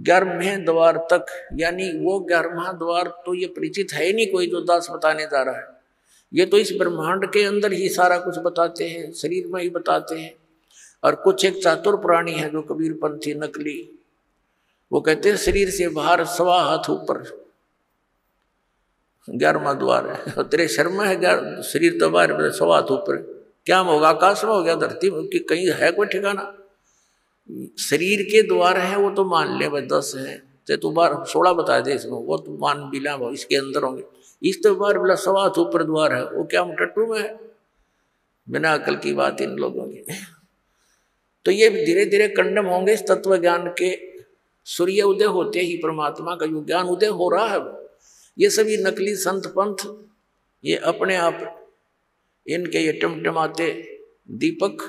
11वें द्वार तक, यानी वो 11वां द्वार तो ये परिचित है ही नहीं कोई जो दास बताने जा रहा है। ये तो इस ब्रह्मांड के अंदर ही सारा कुछ बताते हैं, शरीर में ही बताते हैं। और कुछ एक चातुर प्राणी है जो कबीरपंथी नकली, वो कहते हैं शरीर से बाहर 1.25 हाथ ऊपर 11वां द्वार है, और तेरे शर्म है शरीर तो बाहर 1.25 हाथ ऊपर, क्या होगा? आकाश में हो गया, धरती में कहीं है कोई ठिकाना? शरीर के द्वार है वो तो मान ले भाई 10 है, चाहे तू 16 बता दे इसमें, वो तो मान भी ला इसके अंदर होंगे। इस तो बार 1.25 हाथ ऊपर द्वार है, वो क्या टट्टू में है? बिना अकल की बात इन लोगों की। तो ये धीरे धीरे कंडम होंगे इस तत्व ज्ञान के। सूर्य उदय होते ही परमात्मा का जो ज्ञान उदय हो रहा है, ये सभी नकली संत पंथ ये अपने आप इनके ये टमटमाते दीपक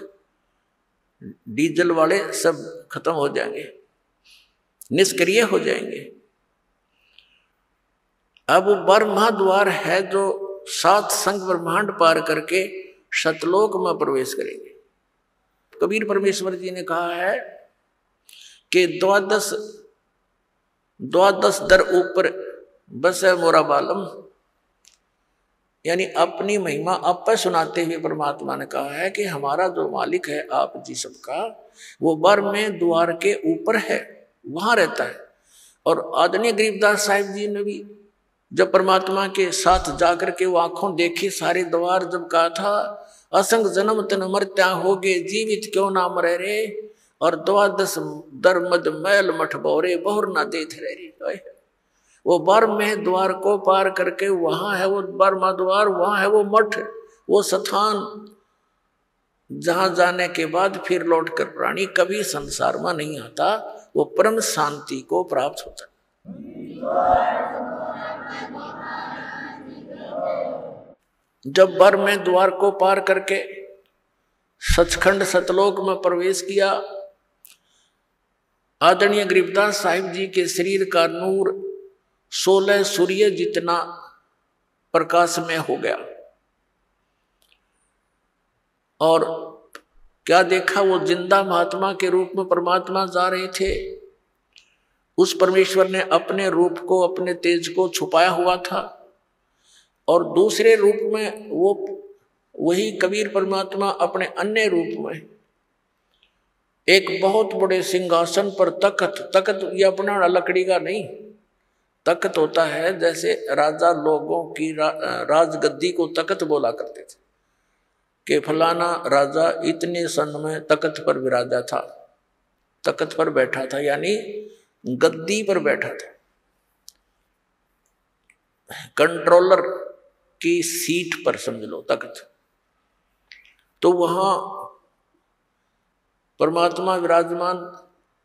डीजल वाले सब खत्म हो जाएंगे, निष्क्रिय हो जाएंगे। अब 12वां द्वार है जो 7 संग ब्रह्मांड पार करके सतलोक में प्रवेश करेंगे। कबीर परमेश्वर जी ने कहा है कि 12 दर ऊपर बस है मोरा बालम, यानी अपनी महिमा आप पर सुनाते हुए परमात्मा ने कहा है कि हमारा जो मालिक है आप जी सबका, वो 12वें द्वार के ऊपर है, वहां रहता है। और आदरणीय गरीबदास साहिब जी ने भी जब परमात्मा के साथ जाकर के वो आंखों देखी सारे द्वार, जब कहा था असंग जन्म तन मरत्या होगे जीवित क्यों ना मरे रे, और 12 दर मद मैल मठ बोरे बहुर ना देथ रे। वो 12वें द्वार को पार करके वहां है वो 12वां द्वार, वहां है वो मठ, वो स्थान जहां जाने के बाद फिर लौटकर प्राणी कभी संसार में नहीं आता, वो परम शांति को प्राप्त होता। जब 12वें द्वार को पार करके सचखंड सतलोक में प्रवेश किया, आदरणीय गरीबदास साहिब जी के शरीर का नूर 16 सूर्य जितना प्रकाश में हो गया। और क्या देखा? वो जिंदा महात्मा के रूप में परमात्मा जा रहे थे। उस परमेश्वर ने अपने रूप को, अपने तेज को छुपाया हुआ था, और दूसरे रूप में वो वही कबीर परमात्मा अपने अन्य रूप में एक बहुत बड़े सिंहासन पर तख्त ये अपना लकड़ी का नहीं, तख्त होता है, जैसे राजा लोगों की राजगद्दी को तख्त बोला करते थे कि फलाना राजा इतने सन में तख्त पर विराजा था, तख्त पर बैठा था, यानी गद्दी पर बैठा था, कंट्रोलर की सीट पर समझ लो तख्त। तो वहां परमात्मा विराजमान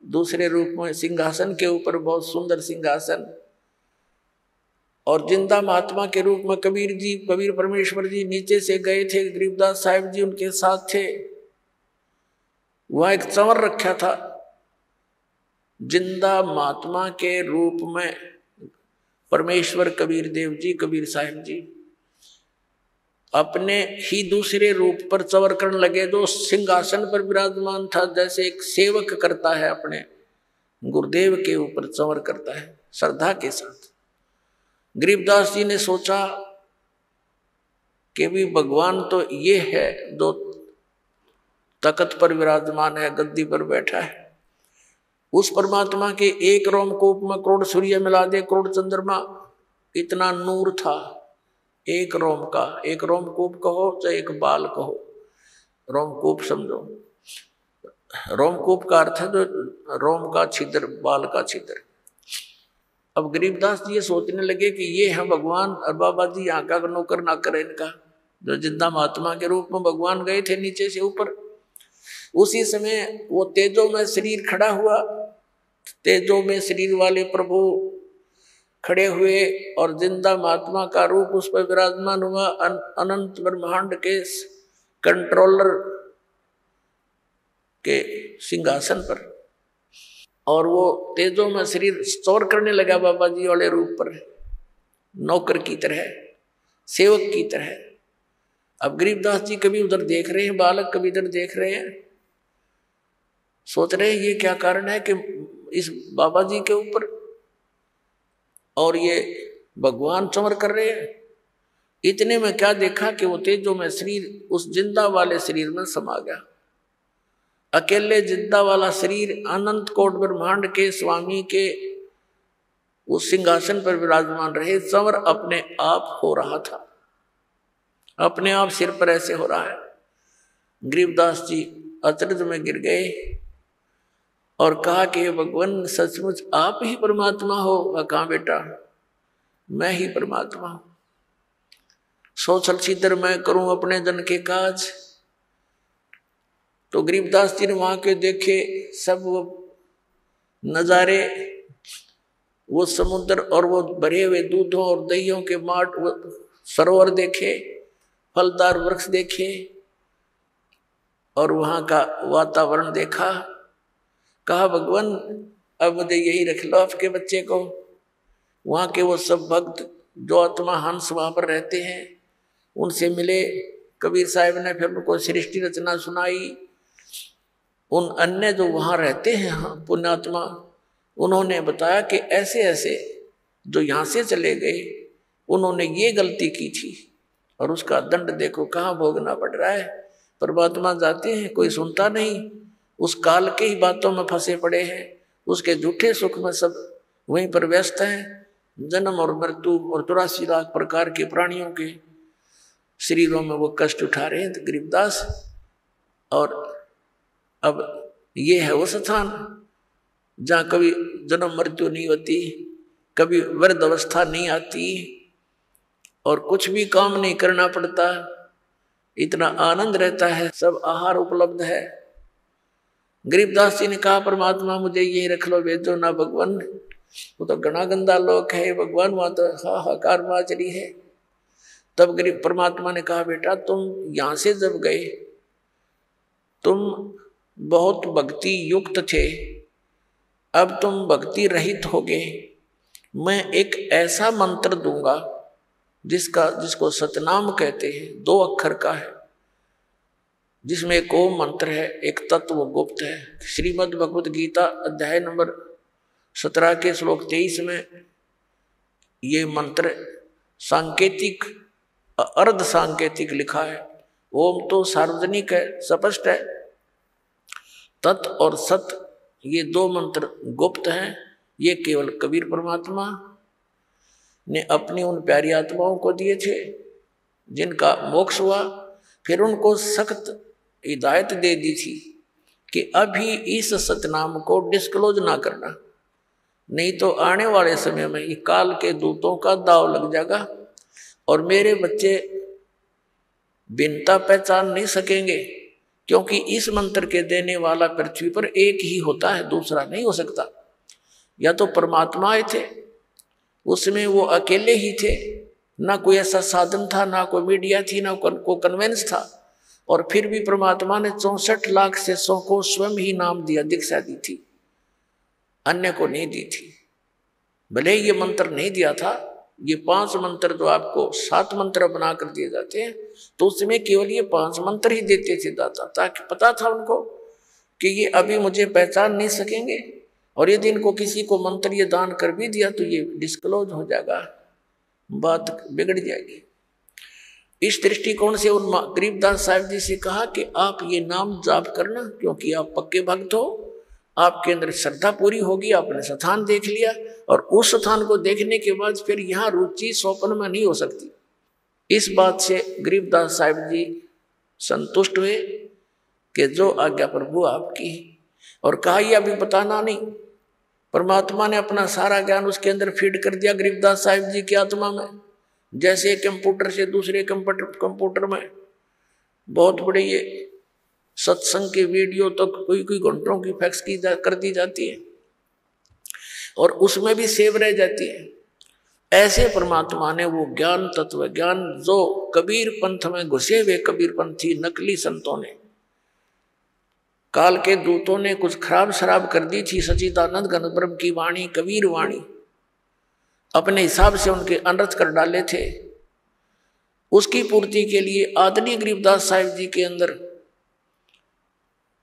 दूसरे रूप में सिंहासन के ऊपर, बहुत सुंदर सिंहासन, और जिंदा महात्मा के रूप में कबीर परमेश्वर जी नीचे से गए थे, गरीबदास साहिब जी उनके साथ थे। वहां एक चंवर रखा था, जिंदा महात्मा के रूप में परमेश्वर कबीर देव जी, कबीर साहिब जी अपने ही दूसरे रूप पर चंवर करने लगे, जो सिंहासन पर विराजमान था, जैसे एक सेवक करता है अपने गुरुदेव के ऊपर चंवर करता है श्रद्धा के साथ। गरीबदास जी ने सोचा कि भी भगवान तो ये है जो तख्त पर विराजमान है, गद्दी पर बैठा है, उस परमात्मा के एक रोमकूप में करोड़ सूर्य मिला दे, करोड़ चंद्रमा, इतना नूर था एक रोम का। एक रोमकूप कहो चाहे एक बाल कहो, रोमकूप समझो, रोमकूप का अर्थ है जो रोम का छिद्र, बाल का छिद्र। अब गरीबदास जी ये सोचने लगे कि ये है भगवान, और बाबा जी यहाँ का नौकर ना करे इनका, जो जिंदा महात्मा के रूप में भगवान गए थे नीचे से ऊपर। उसी समय वो तेजो में शरीर खड़ा हुआ, तेजो में शरीर वाले प्रभु खड़े हुए, और जिंदा महात्मा का रूप उस पर विराजमान हुआ अनंत ब्रह्मांड के कंट्रोलर के सिंहासन पर। और वो तेजो में शरीर स्टोर करने लगा बाबा जी वाले रूप पर, नौकर की तरह, सेवक की तरह। अब गरीबदास जी कभी उधर देख रहे हैं बालक, कभी इधर देख रहे हैं, सोच रहे हैं ये क्या कारण है कि इस बाबा जी के ऊपर, और ये भगवान चमर कर रहे हैं। इतने में क्या देखा कि वो तेजो में शरीर उस जिंदा वाले शरीर में समा गया। अकेले जिंदा वाला शरीर अनंत कोट ब्रह्मांड के स्वामी के उस सिंहासन पर विराजमान रहे, चमर अपने आप हो रहा था, अपने आप सिर पर ऐसे हो रहा है। गरीबदास जी अचरज में गिर गए और कहा कि भगवान सचमुच आप ही परमात्मा हो? कहा बेटा मैं ही परमात्मा हूं, सोचल सीधर मैं करूं अपने जन के काज। तो गरीबदास जी ने वहां के देखे सब वो नजारे, वो समुद्र और वो भरे हुए दूधों और दहियों के माट, वो सरोवर देखे, फलदार वृक्ष देखे और वहां का वातावरण देखा। कहा भगवान अब मुझे यही रख लो आपके बच्चे को। वहां के वो सब भक्त जो आत्मा हंस वहां पर रहते हैं उनसे मिले। कबीर साहब ने फिर उनको सृष्टि रचना सुनाई। उन अन्य जो वहां रहते हैं पुण्यात्मा, उन्होंने बताया कि ऐसे ऐसे जो यहाँ से चले गए उन्होंने ये गलती की थी और उसका दंड देखो कहाँ भोगना पड़ रहा है। परमात्मा जाते हैं, कोई सुनता नहीं, उस काल के ही बातों में फंसे पड़े हैं, उसके झूठे सुख में सब वहीं पर व्यस्त हैं। जन्म और मृत्यु और 84 लाख प्रकार के प्राणियों के शरीरों में वो कष्ट उठा रहे हैं गरीबदास। और अब ये है वो स्थान जहाँ कभी जन्म मृत्यु नहीं होती, कभी वृद्ध अवस्था नहीं आती और कुछ भी काम नहीं करना पड़ता, इतना आनंद रहता है, सब आहार उपलब्ध है। गरीबदास जी ने कहा परमात्मा मुझे यही रख लो, भेजो ना भगवान, वो तो घना गंदा लोक है भगवान, वहां तो हाहाकार माचरी है। तब गरीब परमात्मा ने कहा बेटा तुम यहां से जब गए तुम बहुत भक्ति युक्त थे, अब तुम भक्ति रहित हो गए। मैं एक ऐसा मंत्र दूंगा जिसको सतनाम कहते हैं, 2 अक्षर का है, जिसमें एक ओम मंत्र है, एक तत्व गुप्त है। श्रीमद् भगवत गीता अध्याय नंबर 17 के श्लोक 23 में ये मंत्र सांकेतिक अर्ध सांकेतिक लिखा है। ओम तो सार्वजनिक है, स्पष्ट है। तत् और सत ये 2 मंत्र गुप्त हैं। ये केवल कबीर परमात्मा ने अपनी उन प्यारी आत्माओं को दिए थे जिनका मोक्ष हुआ। फिर उनको सख्त हिदायत दे दी थी कि अभी इस सतनाम को डिस्क्लोज ना करना, नहीं तो आने वाले समय में ये काल के दूतों का दाव लग जाएगा और मेरे बच्चे भिन्नता पहचान नहीं सकेंगे, क्योंकि इस मंत्र के देने वाला पृथ्वी पर एक ही होता है, दूसरा नहीं हो सकता। या तो परमात्मा आए थे, उसमें वो अकेले ही थे, ना कोई ऐसा साधन था, ना कोई मीडिया थी, ना कोई कन्वेंस था, और फिर भी परमात्मा ने 64 लाख शिष्यों को स्वयं ही नाम दिया, दीक्षा दी थी, अन्य को नहीं दी थी। भले ये मंत्र नहीं दिया था, ये 5 मंत्र जो आपको 7 मंत्र बना कर दिए जाते हैं, तो उसमें केवल ये 5 मंत्र ही देते थे दाता, ताकि पता था उनको कि ये अभी मुझे पहचान नहीं सकेंगे, और यदि इनको किसी को मंत्र ये दान कर भी दिया तो ये डिस्क्लोज हो जाएगा, बात बिगड़ जाएगी। इस दृष्टिकोण से उन गरीबदास साहब जी से कहा कि आप ये नाम जाप करना, क्योंकि आप पक्के भक्त हो, आपके अंदर श्रद्धा पूरी होगी, आपने स्थान देख लिया, और उस स्थान को देखने के बाद फिर यहाँ रुचि स्वप्न में नहीं हो सकती। इस बात से गरीबदास साहब जी संतुष्ट हुए कि जो आज्ञा प्रभु आपकी, और कहा यह अभी बताना नहीं। परमात्मा ने अपना सारा ज्ञान उसके अंदर फीड कर दिया गरीबदास साहब जी की आत्मा में, जैसे कंप्यूटर से दूसरे कंप्यूटर में बहुत बड़े ये सत्संग की वीडियो तो कोई घंटों की फैक्स कर दी जाती है और उसमें भी सेव रह जाती है। ऐसे परमात्मा ने वो ज्ञान, तत्व ज्ञान, जो कबीर पंथ में घुसे हुए कबीर पंथी नकली संतों ने, काल के दूतों ने कुछ खराब शराब कर दी थी, सच्चिदानंद घन ब्रह्म की वाणी, कबीर वाणी, अपने हिसाब से उनके अनर्थ कर डाले थे। उसकी पूर्ति के लिए आदरणीय गरीबदास साहिब जी के अंदर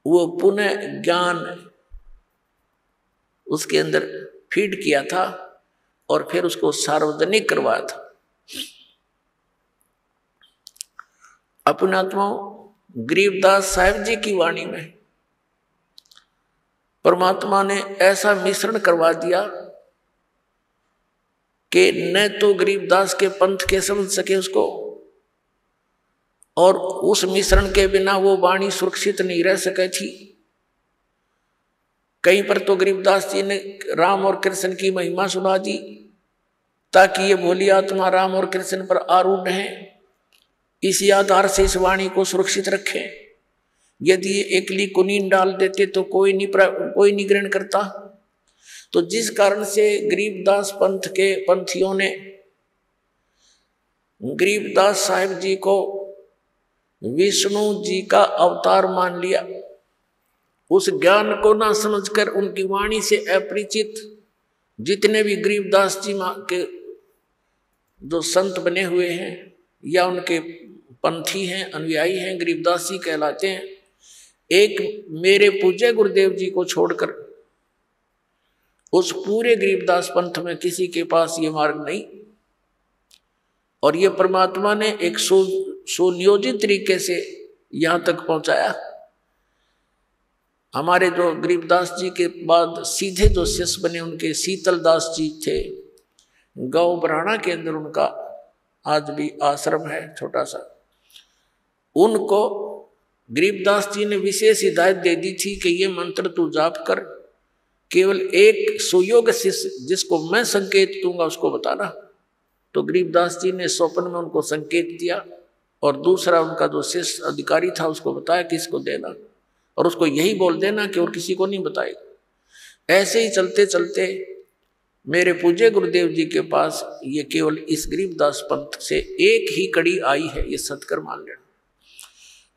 वो पुनः ज्ञान उसके अंदर फीड किया था और फिर उसको सार्वजनिक करवाया था। अपनात्माओं, गरीबदास साहिब जी की वाणी में परमात्मा ने ऐसा मिश्रण करवा दिया कि न तो गरीबदास के पंथ के समझ सके उसको, और उस मिश्रण के बिना वो वाणी सुरक्षित नहीं रह सके थी। कहीं पर तो गरीबदास जी ने राम और कृष्ण की महिमा सुना दी ताकि ये भोली आत्मा राम और कृष्ण पर आरूढ़ है, इसी आधार से इस वाणी को सुरक्षित रखें। यदि ये एकली कुनीन डाल देते तो कोई नहीं ग्रहण करता। तो जिस कारण से गरीबदास पंथ के पंथियों ने गरीबदास साहिब जी को विष्णु जी का अवतार मान लिया, उस ज्ञान को ना समझकर उनकी वाणी से अपरिचित जितने भी गरीबदास जी के जो संत बने हुए हैं या उनके पंथी हैं, अनुयायी हैं, गरीबदास जी कहलाते हैं। एक मेरे पूज्य गुरुदेव जी को छोड़कर उस पूरे गरीबदास पंथ में किसी के पास ये मार्ग नहीं। और ये परमात्मा ने एक सुनियोजित तरीके से यहां तक पहुंचाया। हमारे जो गरीबदास जी के बाद सीधे जो शिष्य बने उनके शीतल दास जी थे, गांव बराना के अंदर उनका आज भी आश्रम है छोटा सा। उनको गरीबदास जी ने विशेष हिदायत दे दी थी कि ये मंत्र तू जाप कर, केवल एक सुयोग शिष्य जिसको मैं संकेत दूंगा उसको बताना। तो गरीबदास जी ने स्वप्न में उनको संकेत दिया और दूसरा उनका जो शिष्य अधिकारी था उसको बताया कि इसको देना और उसको यही बोल देना कि और किसी को नहीं बताएगा। ऐसे ही चलते चलते मेरे पूज्य गुरुदेव जी के पास ये केवल इस गरीबदास पंथ से एक ही कड़ी आई है, ये सत्कर मान लेना।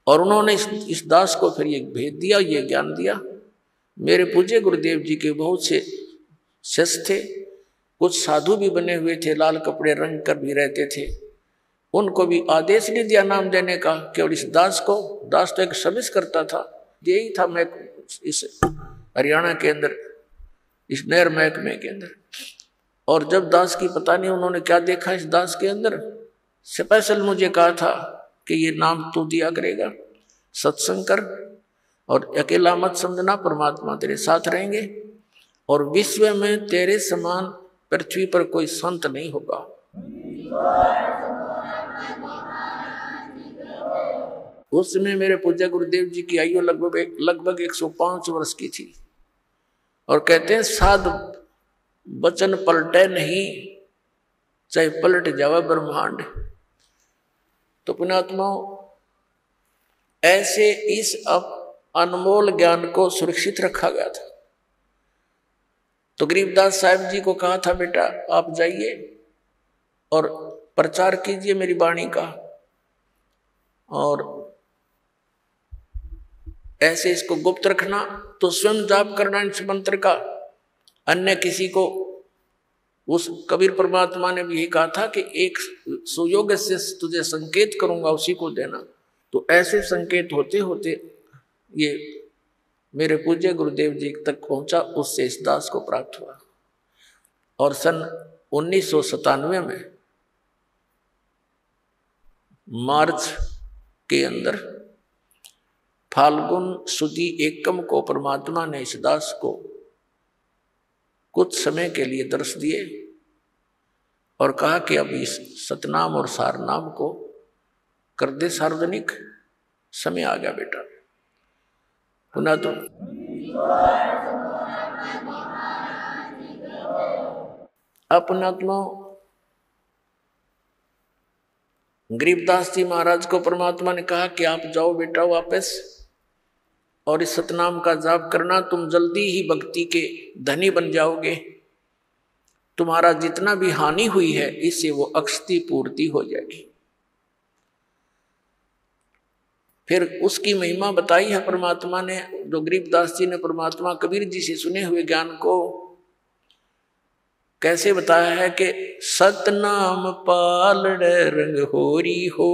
और उन्होंने इस दास को फिर ये भेज दिया, ये ज्ञान दिया। मेरे पूज्य गुरुदेव जी के बहुत से शिष्य थे, कुछ साधु भी बने हुए थे, लाल कपड़े रंग कर भी रहते थे। उनको भी आदेश नहीं दिया नाम देने का, केवल इस दास को। दास तो एक सर्विस करता था, यही था मैं इस हरियाणा के अंदर इस नहर महकमे के अंदर। और जब दास की पता नहीं उन्होंने क्या देखा इस दास के अंदर, स्पेशल मुझे कहा था कि ये नाम तू दिया करेगा, सत्संग कर और अकेला मत समझना, परमात्मा तेरे साथ रहेंगे और विश्व में तेरे समान पृथ्वी पर कोई संत नहीं होगा। उस समय मेरे पूज्य गुरुदेव जी की आयु लगभग 105 वर्ष की थी। और कहते हैं साध वचन पलटे नहीं, चाहे पलट जावे ब्रह्मांड। तो पुण्यात्माओं, ऐसे इस अनमोल ज्ञान को सुरक्षित रखा गया था। तो गरीबदास साहिब जी को कहा था बेटा आप जाइए और प्रचार कीजिए मेरी वाणी का, और ऐसे इसको गुप्त रखना, तो स्वयं जाप करना इस मंत्र का, अन्य किसी को। उस कबीर परमात्मा ने भी यही कहा था कि एक सुयोग से तुझे संकेत करूंगा उसी को देना। तो ऐसे संकेत होते होते ये मेरे पूज्य गुरुदेव जी तक पहुंचा, उससे इस दास को प्राप्त हुआ। और सन 1997 में मार्च के अंदर फाल्गुन सुदी एकम को परमात्मा ने इस दास को कुछ समय के लिए दर्श दिए और कहा कि अब इस सतनाम और सारनाम को कर दे सार्वजनिक, समय आ गया बेटा। पुनः तो अपनात्मा गरीबदास जी महाराज को परमात्मा ने कहा कि आप जाओ बेटा वापस और इस सतनाम का जाप करना, तुम जल्दी ही भक्ति के धनी बन जाओगे। तुम्हारा जितना भी हानि हुई है इससे वो अक्षति पूर्ति हो जाएगी। फिर उसकी महिमा बताई है परमात्मा ने, जो गरीबदास जी ने परमात्मा कबीर जी से सुने हुए ज्ञान को कैसे बताया है कि सतनाम पालड़ रंग होरी हो,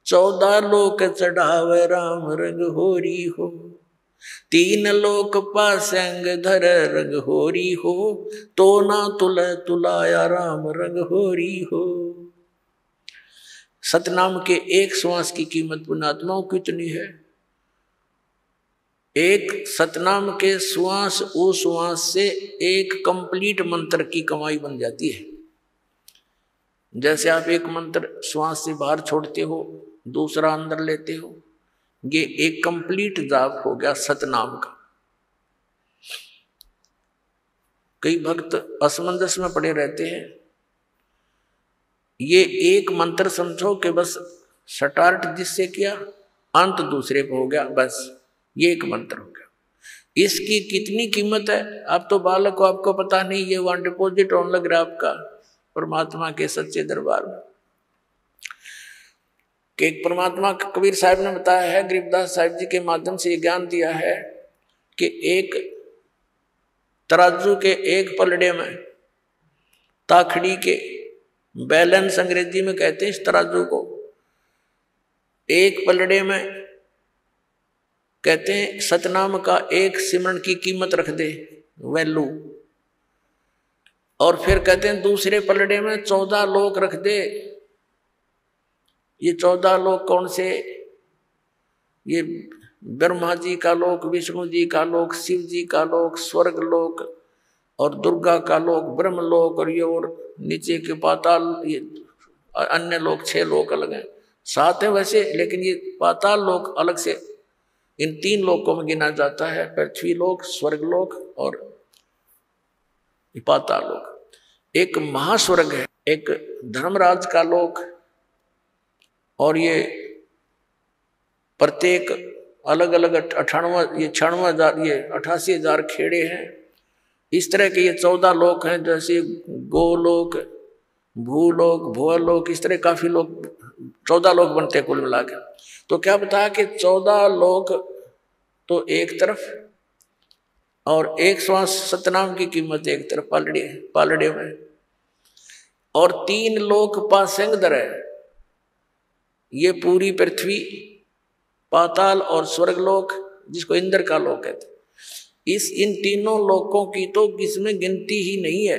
14 लोक चढ़ावे राम रंग होरी हो। तीन लोक पासंग धर रंग होरी हो, तो ना तुल तुलाया राम रंग होरी हो। सतनाम के एक श्वास की कीमत पुण्यात्माओं कितनी है? एक सतनाम के श्वास उस श्वास से एक कंप्लीट मंत्र की कमाई बन जाती है। जैसे आप एक मंत्र श्वास से बाहर छोड़ते हो, दूसरा अंदर लेते हो, ये एक कंप्लीट जाप हो गया सतनाम का। कई भक्त असमंजस में पड़े रहते हैं। ये एक मंत्र समझो कि बस स्टार्ट जिससे किया अंत दूसरे पे हो गया, बस ये एक मंत्र हो गया। इसकी कितनी कीमत है? आप तो बालक हो, आपको पता नहीं। ये वहां डिपॉजिट होने लग रहा है आपका परमात्मा के सच्चे दरबार में। कि एक परमात्मा कबीर साहब ने बताया है, गरीबदास साहिब जी के माध्यम से ये ज्ञान दिया है कि एक तराजू के एक पलड़े में ताखड़ी के बैलेंस अंग्रेजी में कहते हैं इस तराजू को, एक पलड़े में कहते हैं सतनाम का एक सिमरन की कीमत रख दे, वैल्यू। और फिर कहते हैं दूसरे पलड़े में 14 लोक रख दे। ये 14 लोक कौन से? ये ब्रह्मा जी का लोक, विष्णु जी का लोक, शिव जी का लोक, स्वर्ग लोक, और दुर्गा का लोक ब्रह्म लोक, और ये और नीचे के पाताल, ये अन्य लोक 6 लोक अलग हैं। 7 है वैसे, लेकिन ये पाताल लोक अलग से इन 3 लोकों में गिना जाता है। पृथ्वी लोक, स्वर्ग लोक और पाताल लोक। एक महास्वर्ग है, एक धर्मराज का लोक, और ये प्रत्येक अलग अलग 98,000 ये 88,000 खेड़े हैं। इस तरह के ये 14 लोक हैं, जैसे गोलोक, भूलोक, भुवलोक, इस तरह काफी लोग 14 लोक बनते हैं कुल मिला के। तो क्या बताया कि 14 लोक तो एक तरफ, और एक श्वास सतनाम की कीमत एक तरफ पालड़े में, और 3 लोक पासंग दर है। ये पूरी पृथ्वी, पाताल और स्वर्गलोक, जिसको इंद्र का लोक कहते हैं। इन तीनों लोकों की तो किसमें गिनती ही नहीं है।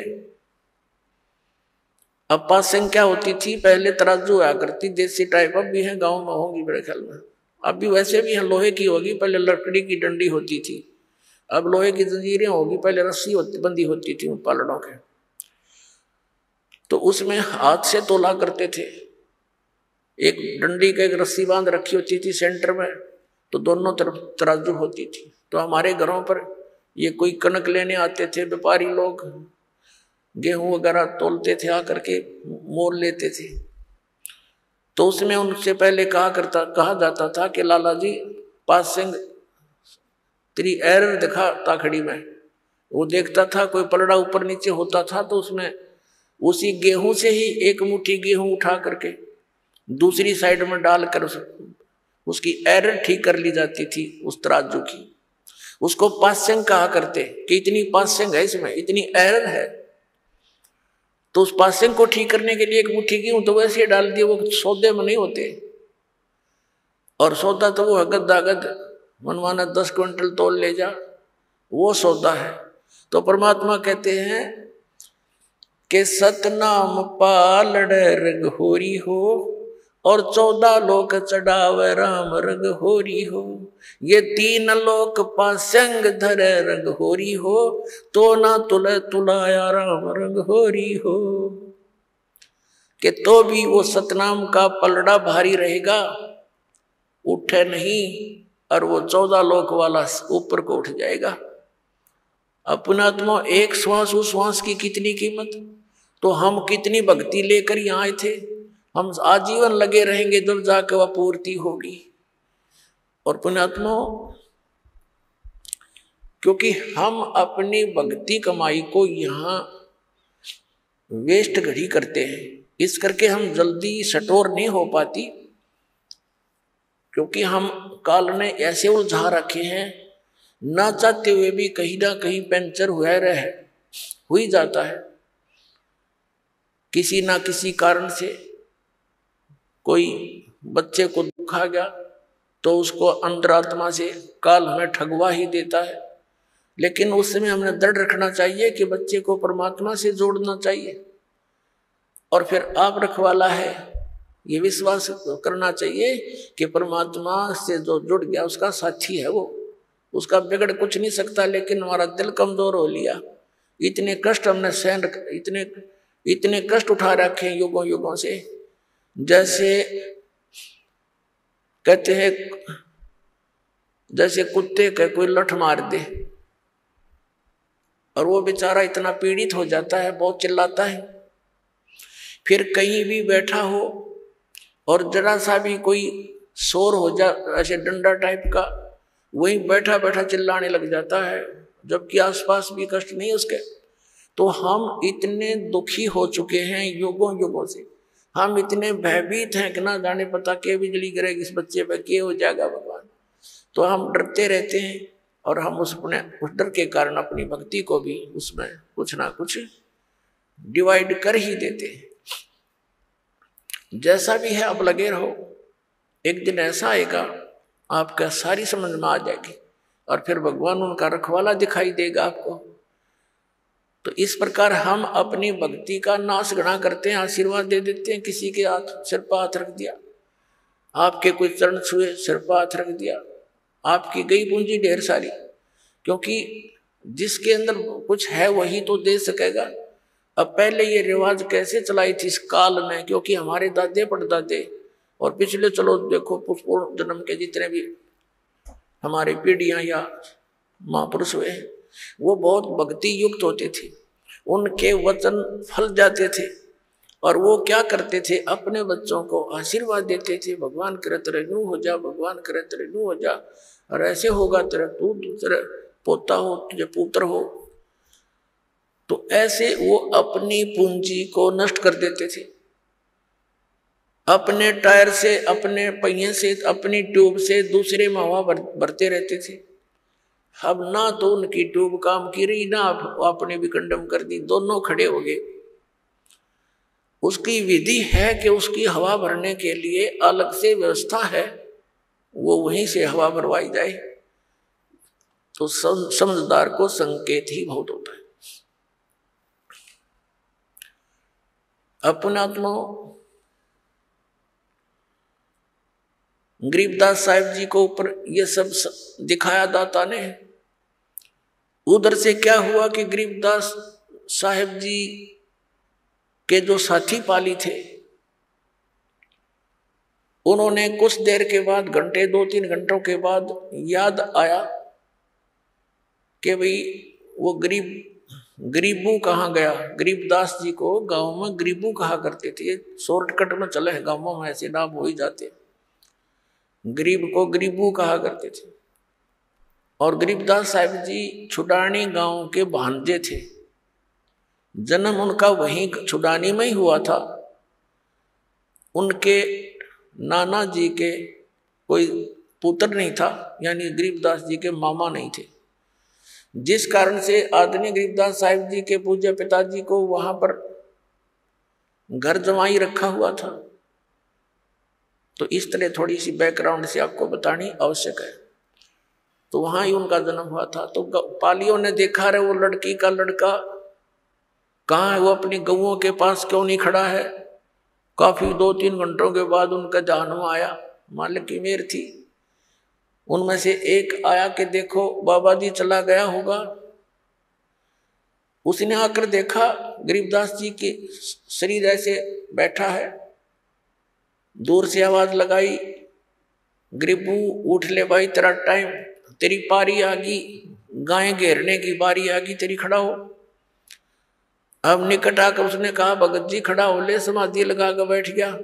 अब पासंग क्या होती थी? पहले तराजू आया करती, देसी टाइप, अब भी है, गांव में होंगी मेरे ख्याल में, अब भी वैसे भी है, लोहे की होगी। पहले लकड़ी की डंडी होती थी, अब लोहे की जंजीरें होगी। पहले रस्सी बंदी होती थी पालड़ों के, तो उसमें हाथ से तोला करते थे। एक डंडी का एक रस्सी बांध रखी होती थी सेंटर में, तो दोनों तरफ तराजू होती थी। तो हमारे घरों पर ये कोई कनक लेने आते थे व्यापारी लोग, गेहूं वगैरह तोलते थे, आकर के मोल लेते थे। तो उसमें उनसे पहले कहा जाता था कि लाला जी पासंग तेरी एरर दिखा ताखड़ी में। वो देखता था कोई पलड़ा ऊपर नीचे होता था, तो उसमें उसी गेहूं से ही एक मुट्ठी गेहूं उठा करके दूसरी साइड में डालकर उसकी एरर ठीक कर ली जाती थी उस तराजू की। उसको पासंग कहा करते कि इतनी पासंग है, इसमें इतनी एरर है। तो उस पासंग को ठीक करने के लिए एक मुट्ठी गेहूं तो वैसे डाल दिए, वो सौदे में नहीं होते। और सौदा तो वो गद मनमाना 10 क्विंटल तोल ले जा, वो सौदा है। तो परमात्मा कहते हैं कि सतनाम पालड़ रंग होरी हो, और 14 लोक चढ़ावे राम रंग होरी हो। ये 3 लोक पासंग धर रंग होरी हो, तो ना तुलाया राम रंग होरी हो। कि तो भी वो सतनाम का पलड़ा भारी रहेगा, उठे नहीं, और वो 14 लोक वाला ऊपर को उठ जाएगा। अपनात्मा एक श्वास, उस श्वास की कितनी कीमत। तो हम कितनी भक्ति लेकर यहाँ आए थे, हम आजीवन लगे रहेंगे, जब जाकर वह पूर्ति होगी। और पुण्यात्मा, क्योंकि हम अपनी भक्ति कमाई को यहाँ वेस्ट घड़ी करते हैं, इस करके हम जल्दी सटोर नहीं हो पाती। क्योंकि हम काल ने ऐसे उलझा रखे हैं, ना चाहते हुए भी कहीं ना कहीं पंचर हो ही जाता है। किसी ना किसी कारण से कोई बच्चे को दुख आ गया, तो उसको अंतरात्मा से काल हमें ठगवा ही देता है। लेकिन उस समय हमने दृढ़ रखना चाहिए कि बच्चे को परमात्मा से जोड़ना चाहिए, और फिर आप रखवाला है ये विश्वास करना चाहिए कि परमात्मा से जो जुड़ गया उसका साथी है वो, उसका बिगड़ कुछ नहीं सकता। लेकिन हमारा दिल कमजोर हो लिया, इतने कष्ट हमने सहन, इतने कष्ट उठा रखे हैं युगों युगों से। जैसे कहते हैं जैसे कुत्ते का कोई लठ मार दे और वो बेचारा इतना पीड़ित हो जाता है, बहुत चिल्लाता है। फिर कहीं भी बैठा हो और जरा सा भी कोई शोर हो जा, ऐसे डंडा टाइप का, वहीं बैठा बैठा चिल्लाने लग जाता है, जबकि आसपास भी कष्ट नहीं उसके। तो हम इतने दुखी हो चुके हैं युगों युगों से, हम इतने भयभीत हैं कि ना जाने पता क्या बिजली गिरेगी इस बच्चे पर, क्या हो जाएगा भगवान। तो हम डरते रहते हैं और हम उस डर के कारण अपनी भक्ति को भी उसमें कुछ ना कुछ डिवाइड कर ही देते हैं। जैसा भी है अब लगे रहो, एक दिन ऐसा आएगा आपका सारी समझ में आ जाएगी और फिर भगवान उनका रखवाला दिखाई देगा आपको। तो इस प्रकार हम अपनी भक्ति का नाश गणा करते हैं, आशीर्वाद दे देते हैं, किसी के हाथ सिर पर हाथ रख दिया, आपके कोई चरण छुए सिर पर हाथ रख दिया, आपकी गई पूंजी ढेर सारी। क्योंकि जिसके अंदर कुछ है वही तो दे सकेगा। अब पहले ये रिवाज कैसे चलाई थी इस काल में, क्योंकि हमारे दादे परदादे और पिछले चलो देखो पूर्व जन्म के जितने भी हमारे पीढ़ियां या महापुरुष हुए वो बहुत भक्ति युक्त होते थे, उनके वचन फल जाते थे और वो क्या करते थे, अपने बच्चों को आशीर्वाद देते थे, भगवान करे तेरे यूं हो जा, भगवान करे तेरे यूं हो जा, और ऐसे होगा तेरा तू तेरा पोता हो, तुझे पुत्र हो। तो ऐसे वो अपनी पूंजी को नष्ट कर देते थे, अपने टायर से, अपने पहिए से, अपनी ट्यूब से दूसरे में हवा भरते रहते थे। अब ना तो उनकी ट्यूब काम की रही, ना आपने भी कंडम कर दी, दोनों खड़े हो गए। उसकी विधि है कि उसकी हवा भरने के लिए अलग से व्यवस्था है, वो वहीं से हवा भरवाई जाए। तो समझदार को संकेत ही बहुत होता है। अपनात्मा गरीबदास साहिब जी को ऊपर ये सब दिखाया दाता ने। उधर से क्या हुआ कि गरीबदास साहिब जी के जो साथी पाली थे उन्होंने कुछ देर के बाद, घंटे 2-3 घंटों के बाद याद आया कि भाई वो गरीबू कहाँ गया। गरीबदास जी को गांव में गरीबू कहा करते थे, शॉर्टकट में चले हैं गांवों में, ऐसे नाम हो ही जाते, गरीब को गरीबू कहा करते थे। और गरीबदास साहिब जी छुडानी गांव के भांजे थे, जन्म उनका वहीं छुडानी में ही हुआ था। उनके नाना जी के कोई पुत्र नहीं था, यानी गरीबदास जी के मामा नहीं थे, जिस कारण से आदरणीय गरीबदास साहिब जी के पूज्य पिताजी को वहां पर घर जमाई रखा हुआ था। तो इस तरह थोड़ी सी बैकग्राउंड से आपको बतानी आवश्यक है। तो वहां ही उनका जन्म हुआ था। तो पालियों ने देखा रहे वो लड़की का लड़का कहाँ है, वो अपनी गऊओं के पास क्यों नहीं खड़ा है। काफी 2-3 घंटों के बाद उनका जानव आया, मालिक की मेहर थी। उनमें से एक आया कि देखो बाबा जी चला गया होगा। उसने आकर देखा गरीबदास जी के शरीर ऐसे बैठा है, दूर से आवाज लगाई, गरीबू उठ ले भाई, तेरा टाइम, तेरी पारी आ गई, गायें घेरने की बारी आ गई, तेरी खड़ा हो। अब निकट आकर उसने कहा भगत जी खड़ा हो ले, समाधि लगा कर बैठ गया।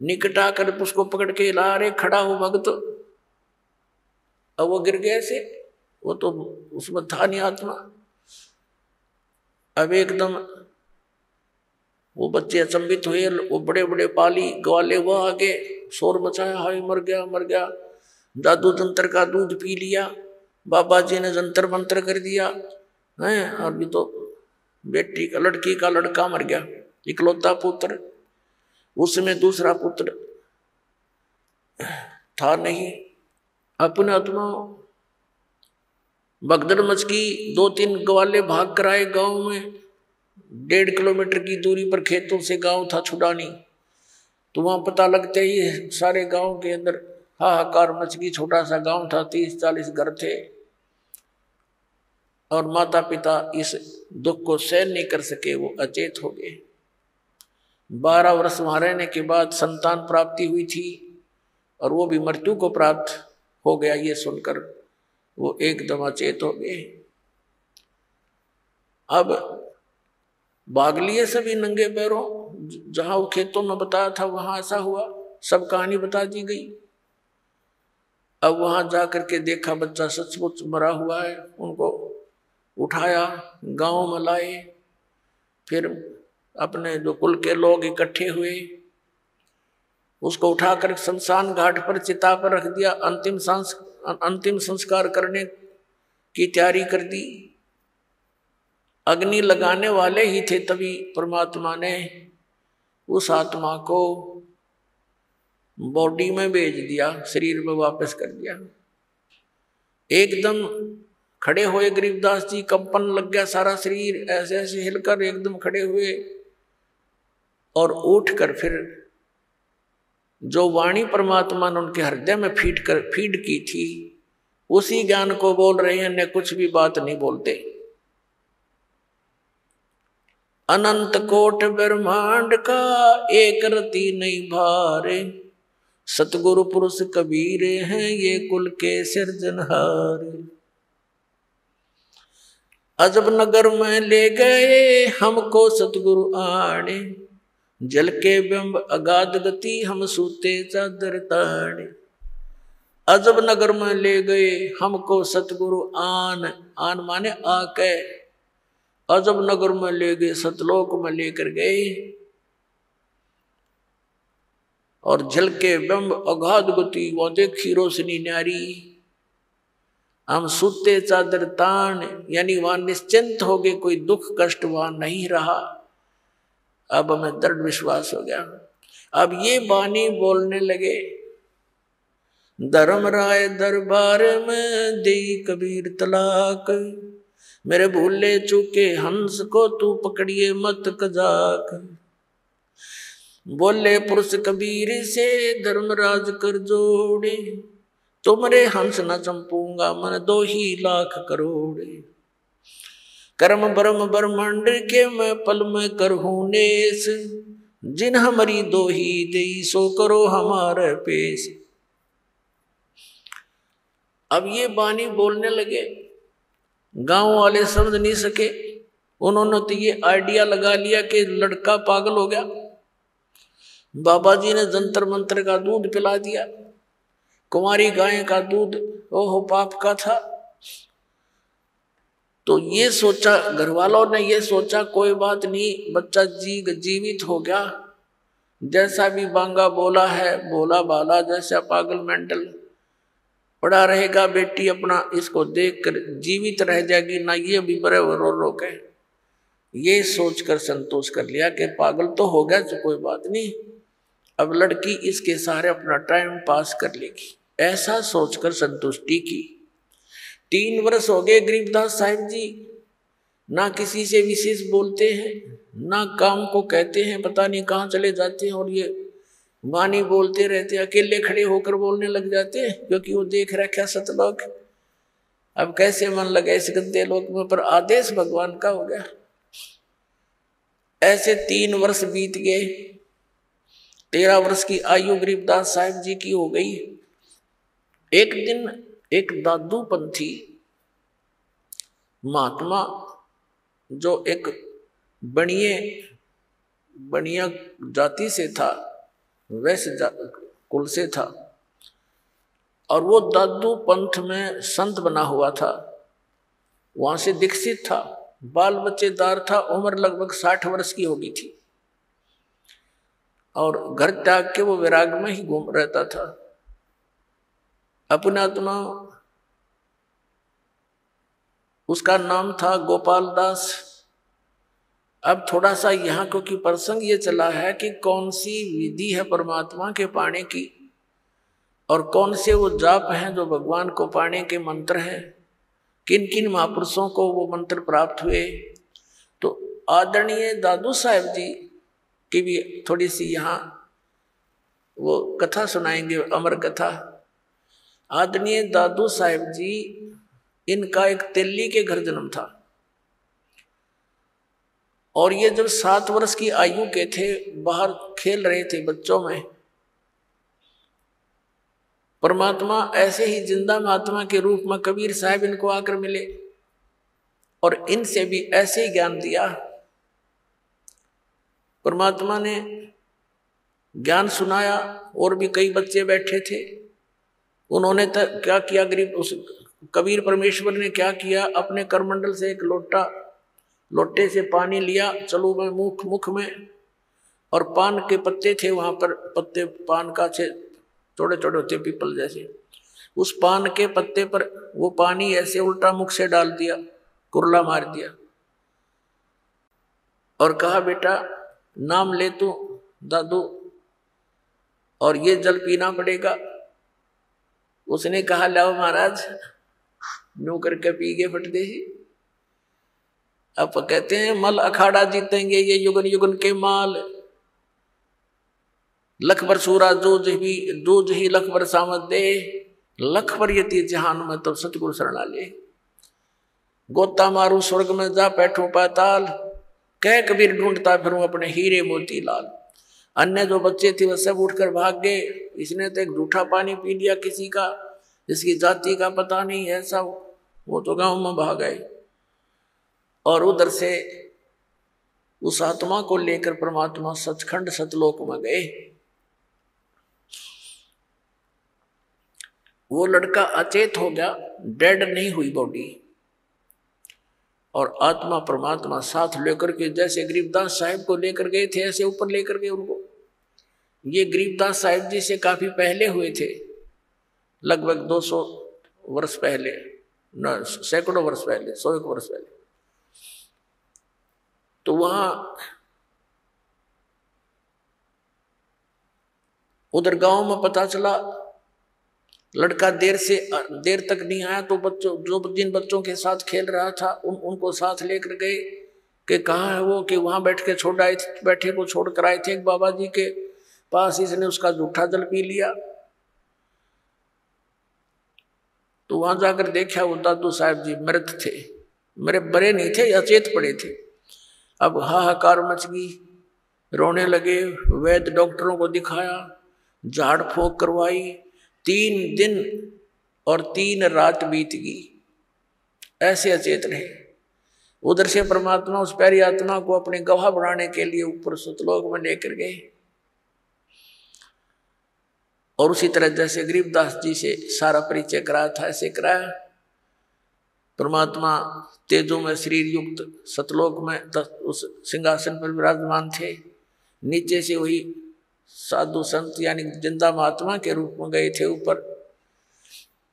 निकट आकर उसको पकड़ के ला रहे, खड़ा हो भगत। अब वो गिर गया ऐसे, वो तो उसमें था नहीं आत्मा। अब एकदम वो बच्चे अचंभित हुए, वो बड़े बड़े पाली ग्वाले वो आगे शोर मचाया, हाय मर गया मर गया। दादू जंतर का दूध पी लिया, बाबा जी ने जंतर मंत्र कर दिया है। अभी तो बेटी का, लड़की का लड़का मर गया, इकलौता पुत्र, उसमें दूसरा पुत्र था नहीं। अपने आत्मा भगदड़ मच गई। 2-3 ग्वाले भाग कर आए गांव में। 1.5 किलोमीटर की दूरी पर खेतों से गांव था छुड़ानी। तो वहां पता लगते ही सारे गांव के अंदर हाहाकार मच गई। छोटा सा गांव था, 30-40 घर थे। और माता पिता इस दुख को सहन नहीं कर सके, वो अचेत हो गए। 12 वर्ष वहां रहने के बाद संतान प्राप्ति हुई थी और वो भी मृत्यु को प्राप्त हो गया। ये सुनकर वो एकदम अचेत हो गए। अब भाग लिए सभी नंगे पैरों। जहां वो खेतों में बताया था वहां ऐसा हुआ, सब कहानी बता दी गई। अब वहां जाकर के देखा बच्चा सचमुच मरा हुआ है। उनको उठाया, गांव में लाए। फिर अपने जो कुल के लोग इकट्ठे हुए, उसको उठाकर शमशान घाट पर चिता पर रख दिया। अंतिम संस्कार करने की तैयारी कर दी। अग्नि लगाने वाले ही थे, तभी परमात्मा ने उस आत्मा को बॉडी में भेज दिया, शरीर में वापस कर दिया। एकदम खड़े हुए गरीबदास जी, कंपन लग गया सारा शरीर, ऐसे ऐसे हिलकर एकदम खड़े हुए और उठकर फिर जो वाणी परमात्मा ने उनके हृदय में फीड की थी, उसी ज्ञान को बोल रहे हैं, न कुछ भी बात नहीं बोलते। अनंत कोट ब्रह्मांड का एक रति नहीं भारे, सतगुरु पुरुष कबीर हैं ये कुल के सिरजनहार। अजब नगर में ले गए हमको सतगुरु आने, जल के बिंब अगाध गति हम सूते चादर ताने। अजब नगर में ले गए हमको सतगुरु आन माने आके, अजब नगर में ले गए, सतलोक में लेकर गए। और जल के बिंब अगाध गति, वो देखी रोशनी न्यारी। हम सूते चादर तान, यानी वहां निश्चिंत हो गए, कोई दुख कष्ट वहां नहीं रहा। अब हमें दृढ़ विश्वास हो गया। अब ये बानी बोलने लगे, धर्मराय दरबार में दे कबीर तलाक, मेरे भूले चूके हंस को तू पकड़िए मत कजाक। बोले पुरुष कबीर से धर्मराज कर जोड़े, तुमरे हंस न चंपूंगा मन 2 ही लाख करोड़। कर्म ब्रह्म ब्रह्मांड के मैं पल में करहूं नेस, जिन हमारी 2 ही देई सो करो हमारे पेश। अब ये बानी बोलने लगे, गांव वाले समझ नहीं सके। उन्होंने तो ये आइडिया लगा लिया कि लड़का पागल हो गया। बाबा जी ने जंतर मंत्र का दूध पिला दिया। कुंवारी गाय का दूध ओहो पाप का था। तो ये सोचा, घर वालों ने ये सोचा कोई बात नहीं, बच्चा जीवित हो गया, जैसा भी बांगा बोला है बोला बाला, जैसा पागल मेंटल पड़ा रहेगा, बेटी अपना इसको देखकर जीवित रह जाएगी ना, ये भी बड़े रो के ये सोचकर संतोष कर लिया कि पागल तो हो गया तो कोई बात नहीं, अब लड़की इसके सहारे अपना टाइम पास कर लेगी, ऐसा सोचकर संतुष्टि की। 3 वर्ष हो गए गरीबदास साहिब जी, ना किसी से विशेष बोलते हैं, ना काम को कहते हैं, पता नहीं कहाँ चले जाते हैं। और ये वाणी बोलते रहते, अकेले खड़े होकर बोलने लग जाते हैं, क्योंकि वो देख रखा सतलोक। अब कैसे मन लगे इस गंदे लोक में, पर आदेश भगवान का हो गया। ऐसे 3 वर्ष बीत गए। 13 वर्ष की आयु गरीबदास साहिब जी की हो गई। एक दिन एक दादू पंथी महात्मा, जो एक बनिया जाति से था, वैसे कुल से था, और वो दादू पंथ में संत बना हुआ था, वहां से दीक्षित था, बाल बच्चेदार था, उम्र लगभग 60 वर्ष की हो गई थी, और घर त्याग के वो विराग में ही घूम रहता था। अपना आत्मा, उसका नाम था गोपाल दास। अब थोड़ा सा यहाँ क्योंकि प्रसंग ये चला है कि कौन सी विधि है परमात्मा के पाने की, और कौन से वो जाप हैं जो भगवान को पाने के मंत्र हैं, किन किन महापुरुषों को वो मंत्र प्राप्त हुए। तो आदरणीय दादू साहेब जी की भी थोड़ी सी यहाँ वो कथा सुनाएंगे, अमर कथा। आदरणीय दादू साहेब जी, इनका एक तेली के घर जन्म था और ये जब 7 वर्ष की आयु के थे, बाहर खेल रहे थे बच्चों में, परमात्मा ऐसे ही जिंदा महात्मा के रूप में कबीर साहब इनको आकर मिले और इनसे भी ऐसे ही ज्ञान दिया। परमात्मा ने ज्ञान सुनाया और भी कई बच्चे बैठे थे। उन्होंने क्या किया, गरीब उस कबीर परमेश्वर ने क्या किया, अपने करमंडल से एक लोटे से पानी लिया, चलो में मुख में, और पान के पत्ते थे वहां पर, पत्ते पान का थे, छोटे छोटे होते पीपल जैसे, उस पान के पत्ते पर वो पानी ऐसे उल्टा मुख से डाल दिया, कुरला मार दिया और कहा बेटा नाम ले तू दादू और ये जल पीना पड़ेगा। उसने कहा लाओ महाराज, यूं करके पी गए फट दे ही। अब कहते हैं मल अखाड़ा जीतेंगे ये युगन युगन के माल, लख बर सूरा जूझ ही लख बर सामत दे, लख बर यति जहान में तो सतगुरु शरणा ले। गोता मारू स्वर्ग में जा बैठू पाताल, कह कबीर ढूंढता फिरूं अपने हीरे मोती लाल। अन्य जो बच्चे थे वह सब उठकर भाग गए। इसने तो एक झूठा पानी पी लिया किसी का, जिसकी जाति का पता नहीं है सब, वो तो गांव में भाग गए। और उधर से उस आत्मा को लेकर परमात्मा सचखंड सतलोक में गए। वो लड़का अचेत हो गया, डेड नहीं हुई बॉडी, और आत्मा परमात्मा साथ लेकर के, जैसे गरीबदास साहिब को लेकर गए थे ऐसे ऊपर लेकर गए उनको। ये गरीबदास साहिब जी से काफी पहले हुए थे, लगभग 200 वर्ष पहले, न सैकड़ों वर्ष पहले, 100 वर्ष पहले। तो वहां उधर गांव में पता चला लड़का देर तक नहीं आया, तो जिन बच्चों के साथ खेल रहा था उनको साथ लेकर गए कि कहाँ है वो, कि वहां बैठे को छोड़ कर आए थे एक बाबा जी के पास, इसने उसका जूठा जल पी लिया। तो वहां जाकर देखा वो दादू साहब जी मृत थे, मेरे बड़े नहीं थे, अचेत पड़े थे। अब हाहाकार मच गई, रोने लगे, वैद्य डॉक्टरों को दिखाया, झाड़ फूंक करवाई, 3 दिन और 3 रात बीत गई, ऐसे अचेत रहे। उधर से परमात्मा उस प्यारी आत्मा को अपने गवाह बनाने के लिए ऊपर सतलोक में लेकर गए। और उसी तरह जैसे गरीबदास जी से सारा परिचय कराया था ऐसे कराया। परमात्मा तेजों में शरीर युक्त सतलोक में उस सिंहासन पर विराजमान थे। नीचे से वही साधु संत यानी जिंदा महात्मा के रूप में गए थे ऊपर,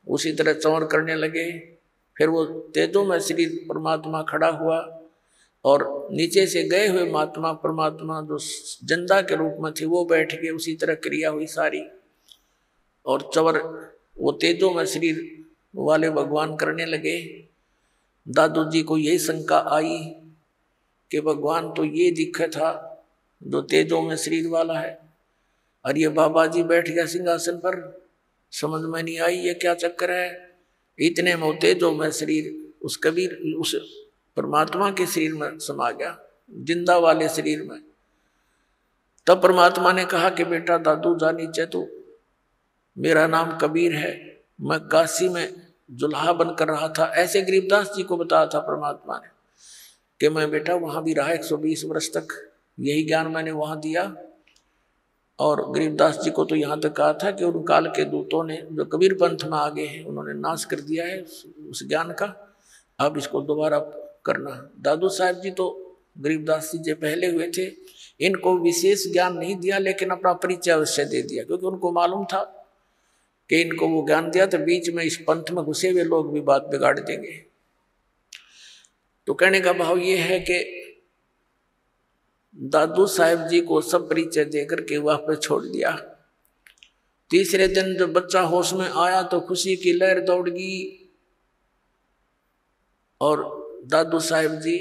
उसी तरह चौर करने लगे। फिर वो तेजों में शरीर परमात्मा खड़ा हुआ और नीचे से गए हुए महात्मा परमात्मा जो जिंदा के रूप में थे वो बैठ गए, उसी तरह क्रिया हुई सारी। और चवर वो तेजों में शरीर वाले भगवान करने लगे। दादू जी को यही शंका आई कि भगवान तो ये दिखा था जो तेजों में शरीर वाला है, और ये बाबा जी बैठ गया सिंहासन पर, समझ में नहीं आई ये क्या चक्कर है। इतने में तेजों में शरीर उस कबीर उस परमात्मा के शरीर में समा गया, जिंदा वाले शरीर में। तब परमात्मा ने कहा कि बेटा दादू जा नीचे, तू मेरा नाम कबीर है, मैं काशी में जुल्हा बनकर रहा था। ऐसे गरीबदास जी को बताया था परमात्मा ने कि मैं बेटा वहां भी रहा 120 वर्ष तक, यही ज्ञान मैंने वहां दिया। और गरीबदास जी को तो यहाँ तक कहा था कि उन काल के दूतों ने जो कबीर पंथ में आगे हैं उन्होंने नाश कर दिया है उस ज्ञान का, अब इसको दोबारा करना। दादू साहब जी तो गरीबदास जी से पहले हुए थे, इनको विशेष ज्ञान नहीं दिया लेकिन अपना परिचय अवश्य दे दिया, क्योंकि उनको मालूम था कि इनको वो ज्ञान दिया तो बीच में इस पंथ में घुसे हुए लोग भी बात बिगाड़ देंगे। तो कहने का भाव ये है कि दादू साहेब जी को सब परिचय देकर के वहां पर छोड़ दिया। तीसरे दिन जब बच्चा होश में आया तो खुशी की लहर दौड़ गई और दादू साहिब जी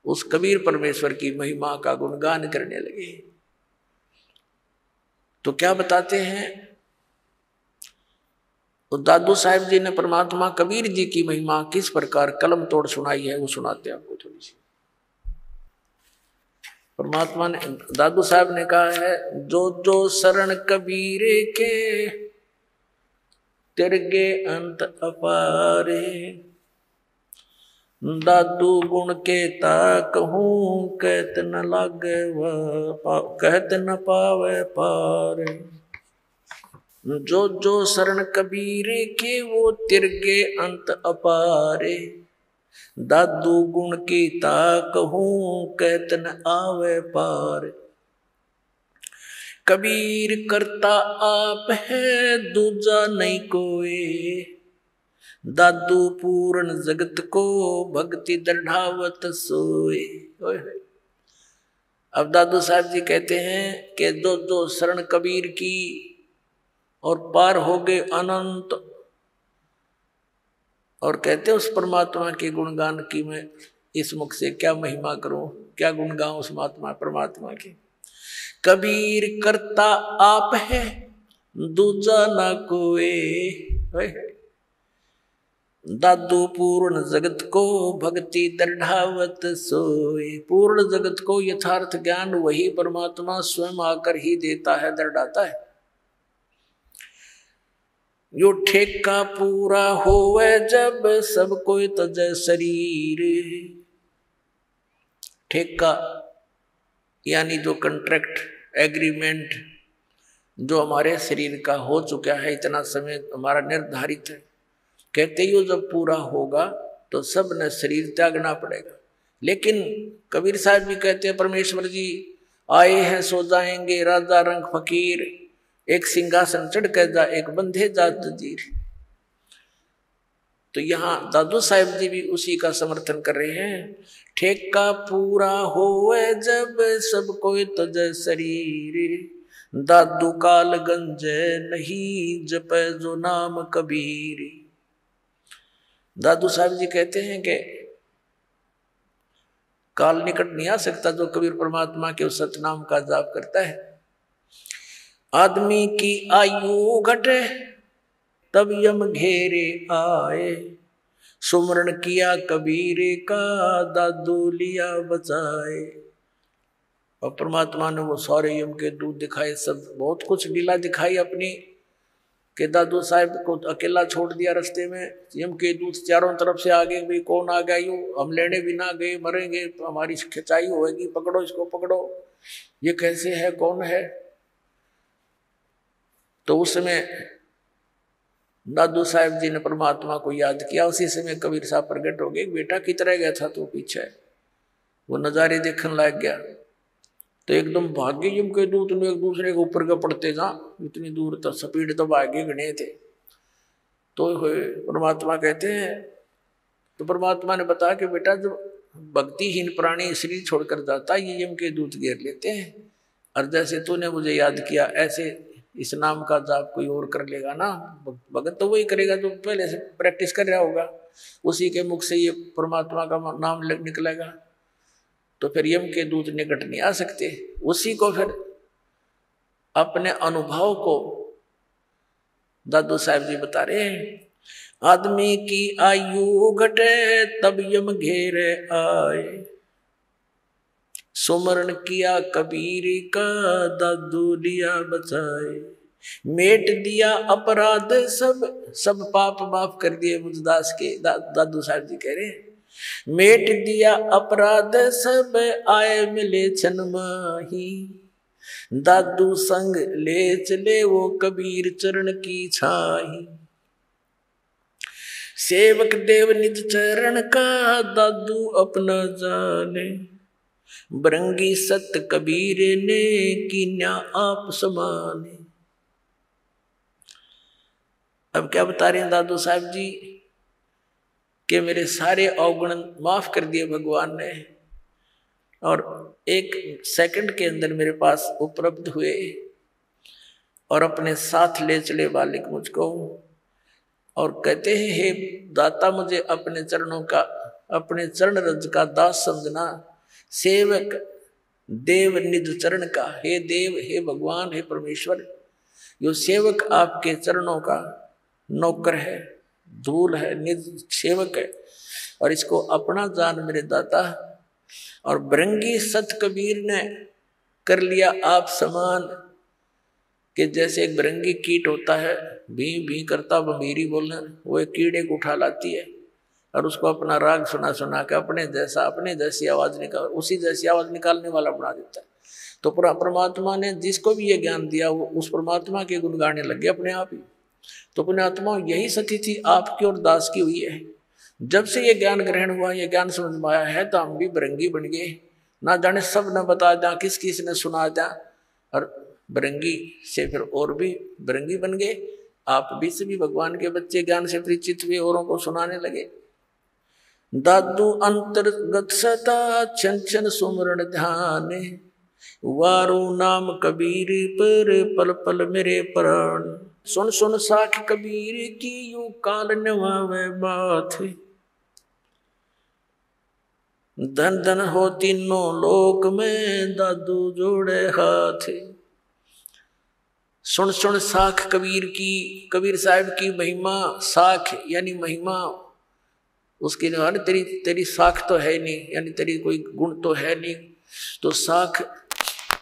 उस कबीर परमेश्वर की महिमा का गुणगान करने लगे। तो क्या बताते हैं, तो दादू साहिब जी ने परमात्मा कबीर जी की महिमा किस प्रकार कलम तोड़ सुनाई है, वो सुनाते हैं आपको थोड़ी सी। परमात्मा ने, दादू साहब ने कहा है, जो जो शरण कबीरे के तिरगे अंत अपारे, दादू गुण के ता कहूं कहत न लागे कहत न पावे पार। जो जो शरण कबीरे के वो तिरगे अंत अपारे, दादू गुण की ता कहूं कहत न आवे पार। कबीर करता आप है दूजा नहीं कोई, दादू पूर्ण जगत को भक्ति दृढ़ावत सोए। अब दादू साहब जी कहते हैं कि जो जो शरण कबीर की और पार हो गए अनंत, और कहते उस परमात्मा के गुणगान की मैं इस मुख से क्या महिमा करूं, क्या गुण गाऊं उस महात्मा परमात्मा की। कबीर करता आप है दूजा ना कोई, दादू पूर्ण जगत को भक्ति दृढ़ावत सोए। पूर्ण जगत को यथार्थ ज्ञान वही परमात्मा स्वयं आकर ही देता है, दृढ़ाता है। यो ठेका पूरा होवे जब सब कोई तजय शरीर, ठेका यानी जो कंट्रैक्ट एग्रीमेंट जो हमारे शरीर का हो चुका है, इतना समय हमारा निर्धारित है, कहते ही जब पूरा होगा तो सब ने शरीर त्यागना पड़ेगा। लेकिन कबीर साहब भी कहते हैं परमेश्वर जी आए हैं सो जाएंगे, राजा रंग फकीर, एक सिंहासन चढ़ कर जा एक बंधे जात जीर। तो यहाँ दादू साहिब जी भी उसी का समर्थन कर रहे हैं। ठेका पूरा होवे जब सब कोई तजय शरीर, दादू काल गंजे नहीं जपे जो नाम कबीर। दादू साहब जी कहते हैं कि काल निकट नहीं आ सकता जो कबीर परमात्मा के उस सतनाम का जाप करता है। आदमी की आयु घटे तब यम घेरे आए, सुमरण किया कबीर का दादू लिया बचाए। और परमात्मा ने वो सारे यम के दूत दिखाए, सब बहुत कुछ लीला दिखाई अपनी, कि दादू साहब को अकेला छोड़ दिया रास्ते में, यम के दूत चारों तरफ से आगे भी कौन आ गया, यूं हम लेने भी ना गए, मरेंगे तो हमारी खिंचाई होगी, पकड़ो इसको पकड़ो, ये कैसे है कौन है। तो उस समय दादू साहब जी ने परमात्मा को याद किया। उसी समय कबीर साहब प्रकट हो गए, बेटा कितना गया था तो पीछे, वो नजारे देखने लग गया। तो एकदम भाग्य यम के दूत ने एक दूसरे के ऊपर का पड़ते जा, इतनी दूर तक स्पीड तो भाग्य गणे थे। तो परमात्मा कहते हैं, तो परमात्मा ने बताया कि बेटा जब भक्तिहीन प्राणी शरीर छोड़कर जाता है ये यम के दूत घेर लेते हैं, और जैसे तूने मुझे याद किया ऐसे इस नाम का जाप कोई और कर लेगा ना, भगत तो वही करेगा जो पहले से प्रैक्टिस कर रहा होगा, उसी के मुख से ये परमात्मा का नाम निकलेगा। तो फिर यम के दूत निकट नहीं आ सकते। उसी को फिर अपने अनुभव को दादू साहब जी बता रहे हैं। आदमी की आयु घटे तब यम घेरे आए, सुमरण किया कबीर का दादू लिया बचाए। मेट दिया अपराध सब पाप माफ कर दिए मुझदास के, दादू साहब जी कह रहे हैं। मेट दिया अपराध सब आए मिले छन माही, दादू संग ले चले वो कबीर चरण की छाही। सेवक देव निज चरण का दादू अपना जाने, बरंगी सत कबीर ने कीन्या आप समाने। अब क्या बता रहे हैं दादू साहब जी कि मेरे सारे अवगुण माफ कर दिए भगवान ने, और एक सेकंड के अंदर मेरे पास उपलब्ध हुए। और अपने साथ ले चले बालिक मुझको, और कहते हैं हे दाता मुझे अपने चरणों का, अपने चरण रज का दास समझना, सेवक देव निज चरण का। हे देव, हे भगवान, हे परमेश्वर, यो सेवक आपके चरणों का नौकर है, धूल है, निज सेवक है, और इसको अपना जान मेरे दाता। और भृंगी सत कबीर ने कर लिया आप समान, कि जैसे एक भृंगी कीट होता है, भी भी करता बमीरी बोलना, वो एक कीड़े को उठा लाती है और उसको अपना राग सुना सुना के अपने जैसा, अपने जैसी आवाज निकाल, उसी जैसी आवाज निकालने वाला बना देता है। तो परमात्मा ने जिसको भी ये ज्ञान दिया वो उस परमात्मा के गुण गाने लगे अपने आप ही। तो पुण्यात्मा यही स्थिति आपकी और दास की हुई है। जब से ये ज्ञान ग्रहण हुआ, ये ज्ञान समझ में आया है, तो हम भी भृंगी बन गए, ना जाने सब न बता दें, किस किस ने सुना दें, और भृंगी से फिर और भी भृंगी बन गए। आप भी सभी भगवान के बच्चे ज्ञान से परिचित हुए, औरों को सुनाने लगे। दादू अंतर्गत सता छन छन सुमरण ध्यान, वारू नाम कबीर पर पल पल मेरे प्राण। सुन सुन साख कबीर की यूं काल नवावे बात, धन धन हो तीनों लोक में दादू जोड़े हाथ। सुन सुन साख कबीर की, कबीर साहब की महिमा, साख यानी महिमा, उसकी तेरी तेरी साख तो है नहीं, यानी तेरी कोई गुण तो है नहीं, तो साख।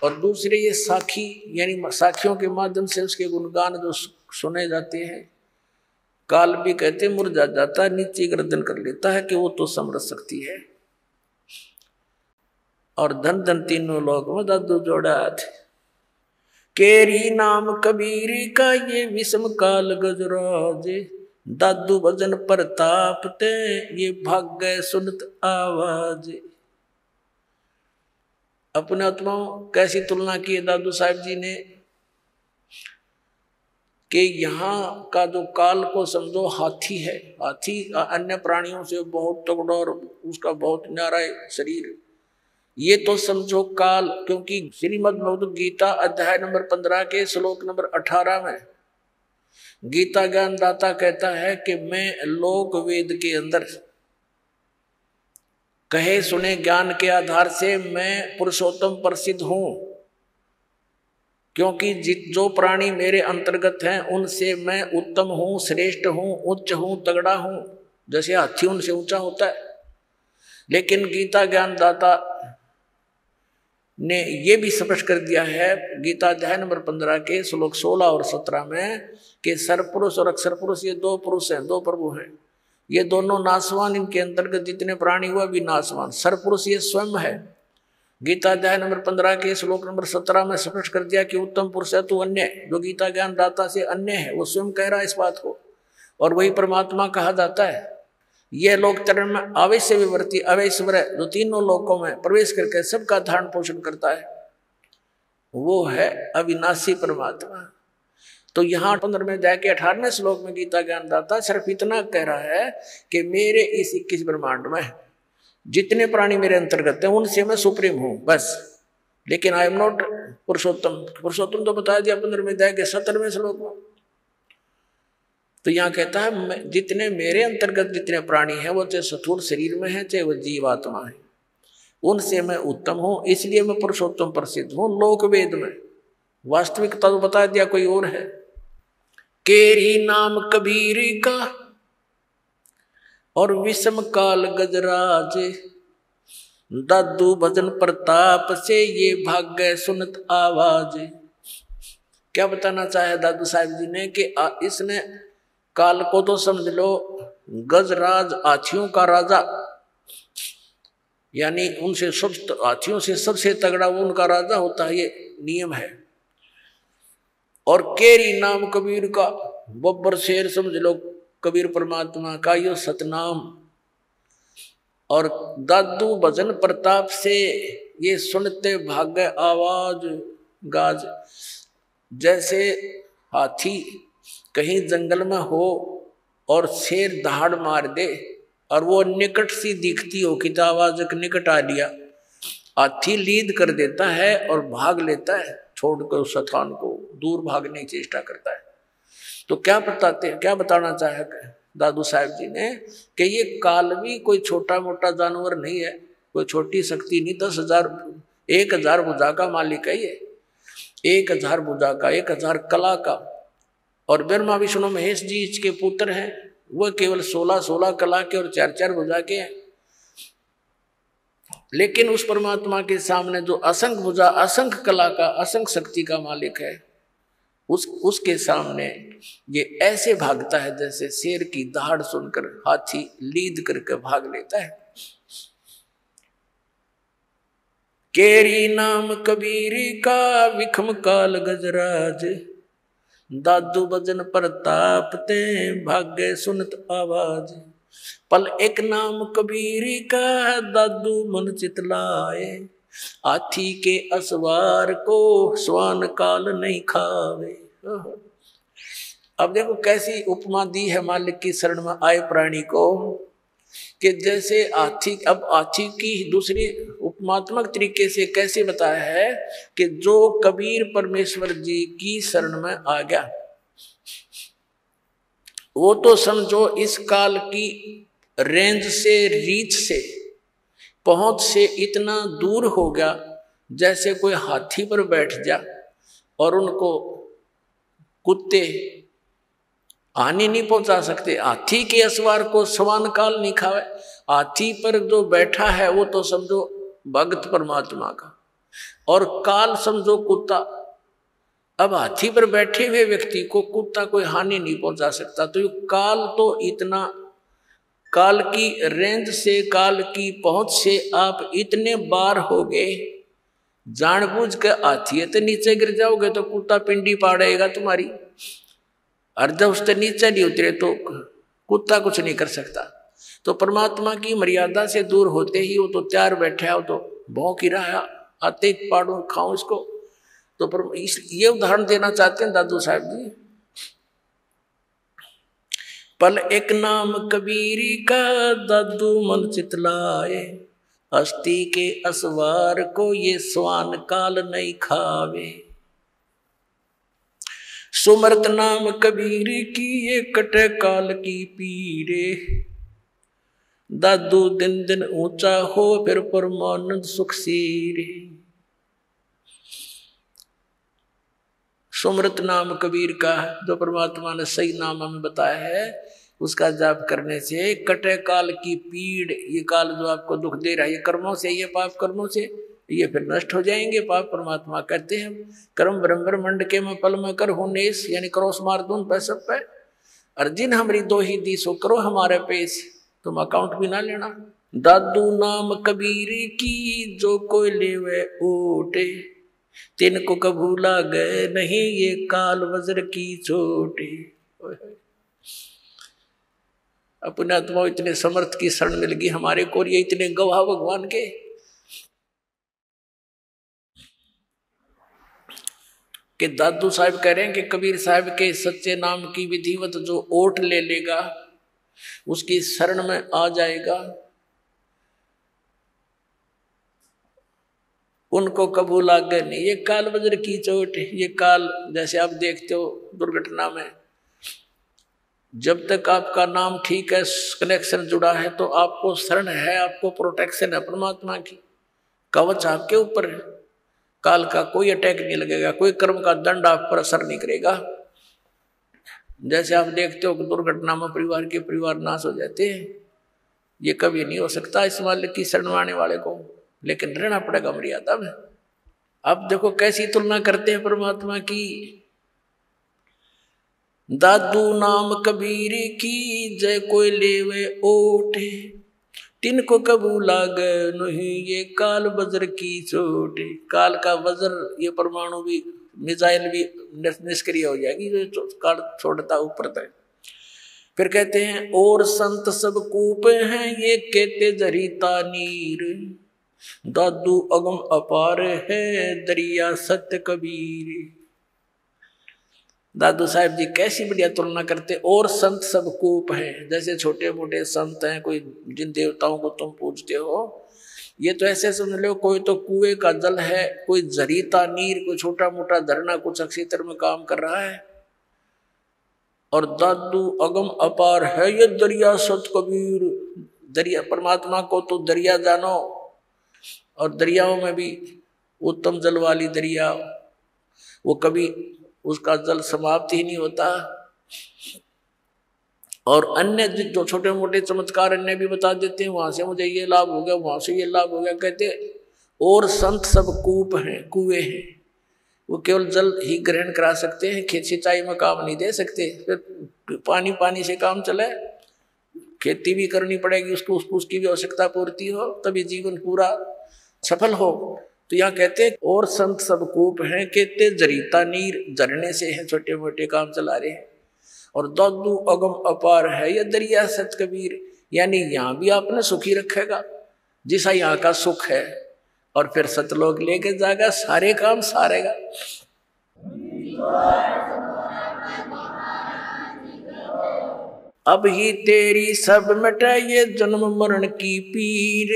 और दूसरे ये साखी, यानी साखियों के माध्यम से उसके गुणगान जो सुने जाते हैं। काल भी कहते मुरझा जाता है, नीचे गर्दन कर लेता है कि वो तो समझ सकती है। और धन धन तीनों लोग में दादू जोड़ा थे। केरी नाम कबीर का ये विषम काल गजराज, दादू भजन प्रताप ते ये भाग गए सुनत आवाज। अपने आत्माओं कैसी तुलना की है दादू साहब जी ने, कि यहाँ का जो काल को समझो हाथी है, हाथी अन्य प्राणियों से बहुत तगड़ा और उसका बहुत न्यारा शरीर, ये तो समझो काल। क्योंकि श्रीमद् भगवद गीता अध्याय नंबर 15 के श्लोक नंबर 18 में गीता ज्ञान दाता कहता है कि मैं लोक वेद के अंदर कहे सुने ज्ञान के आधार से मैं पुरुषोत्तम प्रसिद्ध हूं, क्योंकि जो प्राणी मेरे अंतर्गत हैं उनसे मैं उत्तम हूं, श्रेष्ठ हूं, उच्च हूं, तगड़ा हूं। जैसे हाथी उनसे ऊंचा होता है। लेकिन गीता ज्ञान दाता ने ये भी स्पष्ट कर दिया है गीता अध्याय नंबर 15 के श्लोक 16 और 17 में कि सरपुरुष और अक्षर पुरुष ये दो पुरुष हैं, दो प्रभु हैं, ये दोनों नासवान, इनके अंतर्गत जितने प्राणी हुआ भी नासवान। सरपुरुष ये स्वयं है। गीता अध्याय नंबर 15 के श्लोक नंबर 17 में स्पष्ट कर दिया कि उत्तम पुरुष है तो अन्य, जो गीता ज्ञान दाता से अन्य है, वो स्वयं कह रहा है इस बात को, और वही परमात्मा कहा जाता है। यह लोक चरण में अवश्य विवर्ती अवैश्वर, जो तीनों लोकों में प्रवेश करके सबका धारण पोषण करता है, वो है अविनाशी परमात्मा। तो यहाँ 15 में जाके 18वें श्लोक में गीता ज्ञान दाता सिर्फ इतना कह रहा है कि मेरे इस 21 ब्रह्मांड में जितने प्राणी मेरे अंतर्गत हैं उनसे मैं सुप्रीम हूं बस। लेकिन आई एम नॉट पुरुषोत्तम। पुरुषोत्तम तो बता दिया 15 में जाके 17वें श्लोक में। तो यहाँ कहता है जितने मेरे अंतर्गत जितने प्राणी हैं वो चाहे स्थूल शरीर में है चाहे वो जीवात्मा है, उनसे मैं उत्तम हूं, इसलिए मैं पुरुषोत्तम प्रसिद्ध हूं लोक वेद में। वास्तविकता तो बता दिया कोई और है। केरी नाम कबीर का और विषम काल गजराज, दादू भजन प्रताप से ये भाग गए सुनत आवाज। क्या बताना चाहे दादू साहब जी ने कि इसने काल को तो समझ लो गजराज, हाथियों का राजा, यानी उनसे सब हाथियों से सबसे तगड़ा वो उनका राजा होता है, ये नियम है। और केरी नाम कबीर का, बब्बर शेर समझ लो कबीर परमात्मा का यो सतनाम। और दादू भजन प्रताप से ये सुनते भाग्य आवाज गाज। जैसे हाथी कहीं जंगल में हो और शेर दहाड़ मार दे और वो निकट सी दिखती हो कि आवाज निकट आ लिया, हाथी लीद कर देता है और भाग लेता है छोड़कर उस स्थान को, दूर भागने की चेष्टा करता है। तो क्या बताना चाहे दादू साहब जी ने कि ये काल भी कोई छोटा मोटा जानवर नहीं है, कोई छोटी शक्ति नहीं। 10,000 भुजा का मालिक है ये, 1000 भुजा का, 1000 कला का। और ब्रह्मा विष्णु महेश जी इसके पुत्र हैं, वह केवल 16 कला के और 4 भुजा के हैं। लेकिन उस परमात्मा के सामने जो असंख्य भुजा, असंख्य कला का, असंख्य शक्ति का मालिक है, उसके सामने ये ऐसे भागता है जैसे शेर की दहाड़ सुनकर हाथी लीद करके भाग लेता है। केरी नाम कबीरी का विखम काल गजराज, दादू भजन प्रताप ते भाग्य सुनत आवाज। पल एक नाम कबीरी का दादू मन चितलाए, हाथी के असवार को स्वान काल नहीं खावे। अब देखो कैसी उपमा दी है मालिक की शरण में आए प्राणी को, कि जैसे हाथी। अब हाथी की दूसरी उपमात्मक तरीके से कैसे बताया है कि जो कबीर परमेश्वर जी की शरण में आ गया, वो तो समझो इस काल की रेंज से, रीच से, पहुंच से इतना दूर हो गया जैसे कोई हाथी पर बैठ जा और उनको कुत्ते हानि नहीं पहुंचा सकते। हाथी के असवार को स्वान काल नहीं खावे। हाथी पर जो बैठा है वो तो समझो भक्त परमात्मा का, और काल समझो कुत्ता। अब हाथी पर बैठे हुए व्यक्ति को कुत्ता कोई हानि नहीं पहुंचा सकता। तो ये काल तो इतना, काल की रेंज से, काल की पहुंच से आप इतने बार हो गए, जानबूझ के हाथी तो नीचे गिर जाओगे तो कुत्ता पिंडी पाड़ेगा तुम्हारी, और जब उससे नीचे नहीं उतरे तो कुत्ता कुछ नहीं कर सकता। तो परमात्मा की मर्यादा से दूर होते ही वो तो तैयार बैठा है, वो तो भौंक ही रहा है, आते पाड़ू खाऊं इसको। तो ये उदाहरण देना चाहते हैं दादू साहब जी। पल एक नाम कबीरी का दादू मन चितलाए, हस्ती के असवार को ये स्वान काल नहीं खावे। सुमरत नाम कबीर की ये कटे काल की पीरे, दादू दिन दिन ऊंचा हो फिर परमानंद सुख सीरे। सुमरत नाम कबीर का, जो परमात्मा ने सही नाम हमें बताया है, उसका जाप करने से कटे काल की पीड़, ये काल जो आपको दुख दे रहा है, ये कर्मों से, ये पाप कर्मों से, ये फिर नष्ट हो जाएंगे। पाप परमात्मा कहते हैं कर्म ब्रह्मंड के में पल में कर होनेस, यानी क्रॉस मार दूं पैसा पे, अर्जिन हमारी दो ही दी सो करो हमारे पेश, तुम अकाउंट भी ना लेना। दादू नाम कबीर की जो कोई लेवे ओटे, तिनको कभू लागे नहीं ये काल वज्र की चोटे। अपने आत्मा इतने समर्थ की शरण मिल गई हमारे को, ये इतने गवाह भगवान के, कि दादू साहब कह रहे हैं कि कबीर साहब के सच्चे नाम की विधिवत जो ओट ले लेगा, उसकी शरण में आ जाएगा, उनको कबू लागे नहीं ये काल वज्र की चोट। ये काल जैसे आप देखते हो दुर्घटना में, जब तक आपका नाम ठीक है, कनेक्शन जुड़ा है, तो आपको शरण है, आपको प्रोटेक्शन है परमात्मा की, कवच आपके ऊपर है, काल का कोई अटैक नहीं लगेगा, कोई कर्म का दंड आप पर असर नहीं करेगा। जैसे आप देखते हो कि दुर्घटना में परिवार नाश हो जाते हैं, ये कभी नहीं हो सकता इस मालिक की शरण आने वाले को, लेकिन रहना पड़ेगा मर्यादा में। अब देखो कैसी तुलना करते हैं परमात्मा की। दादू नाम कबीर की जय कोई लेवे ओटे, तिनको कबू लागे नहीं ये काल वज्र की चोट। काल का वज्र, ये परमाणु भी, मिसाइल भी निष्क्रिय हो जाएगी जो काल छोड़ता ऊपर तक। फिर कहते हैं और संत सब कूपे हैं ये कहते जरीता नीर, दादू अगम अपार है दरिया सत्य कबीर। दादू साहब जी कैसी बढ़िया तुलना करते। और संत सब कूप हैं, जैसे छोटे मोटे संत हैं, कोई जिन देवताओं को तुम पूजते हो, ये तो ऐसे समझ लो, कोई तो कुएं का जल है, कोई जरीता नीर, कोई छोटा मोटा झरना कुछ क्षेत्र में काम कर रहा है। और दादू अगम अपार है ये दरिया सत कबीर। दरिया परमात्मा को तो दरिया जानो, और दरियाओं में भी उत्तम जल वाली दरिया, वो कभी उसका जल समाप्त ही नहीं होता। और अन्य जो छोटे मोटे चमत्कार अन्य भी बता देते हैं, वहां से मुझे ये लाभ हो गया, वहां से ये लाभ हो गया, कहते और संत सब कूप हैं, कुएं हैं, वो केवल जल ही ग्रहण करा सकते हैं, खेत सिंचाई में काम नहीं दे सकते। फिर पानी से काम चले, खेती भी करनी पड़ेगी उसको, उसकी भी आवश्यकता पूर्ति हो, तभी जीवन पूरा सफल हो। तो यहाँ कहते और संत सब कूप हैं, कहते जरीता नीर, झरने से हैं, छोटे मोटे काम चला रहे हैं। और दादू अगम अपार है ये दरिया सत कबीर, यानी यहाँ भी आपने सुखी रखेगा जैसा यहाँ का सुख है, और फिर सतलोक लेके जाएगा, सारे काम सारेगा। अब ही तेरी सब मिटे ये जन्म मरण की पीर,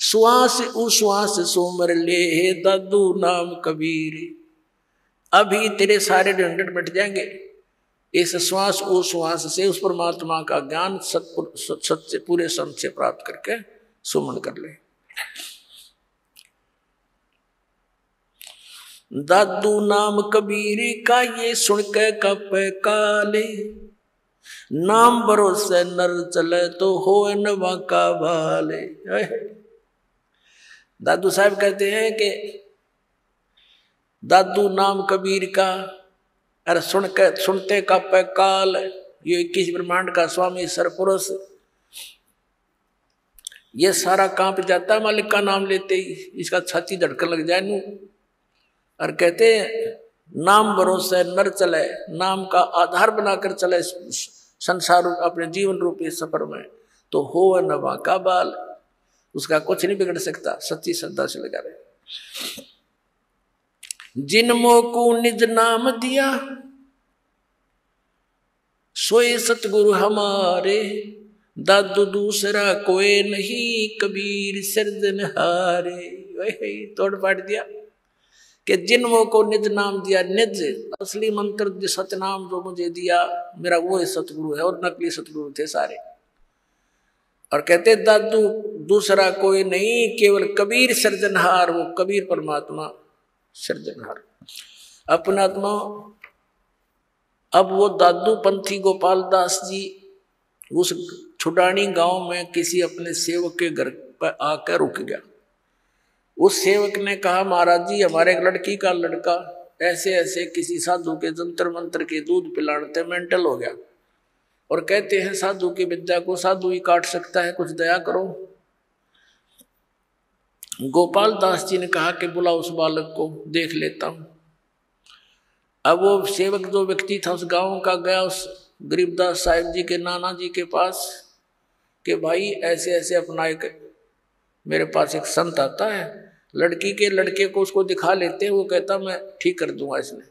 श्वास उश्वास सुमर ले दादू नाम कबीर। अभी तेरे सारे झंझट मिट जाएंगे, इस श्वास उश्वास से उस परमात्मा का ज्ञान सत्य पूरे संत से प्राप्त करके सुमन कर ले। दादू नाम कबीर का ये सुन के कप काले, नाम भरोसे नर चले तो हो नवा का भाले। दादू साहब कहते हैं कि दादू नाम कबीर का, अरे सुनते कप काल, ये 21 ब्रह्मांड का स्वामी सरपुरुष, ये सारा कांप जाता है मालिक का नाम लेते ही, इसका छाती धड़कन लग जाए नू। और कहते नाम भरोसे नर चले, नाम का आधार बनाकर चले संसार अपने जीवन रूपी सफर में, तो हो नवा का बाल, उसका कुछ नहीं बिगड़ सकता, सच्ची श्रद्धा से लगा रहे। जिन को निज नाम दिया सोए सतगुरु हमारे, दादू दूसरा कोई नहीं कबीर सिरजनहारे। तोड़ पाट दिया कि जिन को निज नाम दिया, निज असली मंत्र सतनाम जो मुझे दिया, मेरा वो है सतगुरु है, और नकली सतगुरु थे सारे। और कहते दादू दूसरा कोई नहीं केवल कबीर सृजनहार, वो कबीर परमात्मा सृजनहार अपना आत्मा। अब वो दादू पंथी गोपाल दास जी उस छुडानी गांव में किसी अपने सेवक के घर पर आकर रुक गया। उस सेवक ने कहा, महाराज जी हमारे लड़की का लड़का ऐसे ऐसे किसी साधु के जंतर मंत्र के दूध पिलाने मेंटल हो गया, और कहते हैं साधु की विद्या को साधु ही काट सकता है, कुछ दया करो। गोपाल दास जी ने कहा कि बुलाओ उस बालक को, देख लेता हूं। अब वो सेवक जो व्यक्ति था उस गांव का गया उस गरीबदास साहिब जी के नाना जी के पास कि भाई ऐसे ऐसे अपना एक मेरे पास एक संत आता है, लड़की के लड़के को उसको दिखा लेते हैं, वो कहता मैं ठीक कर दूंगा इसने।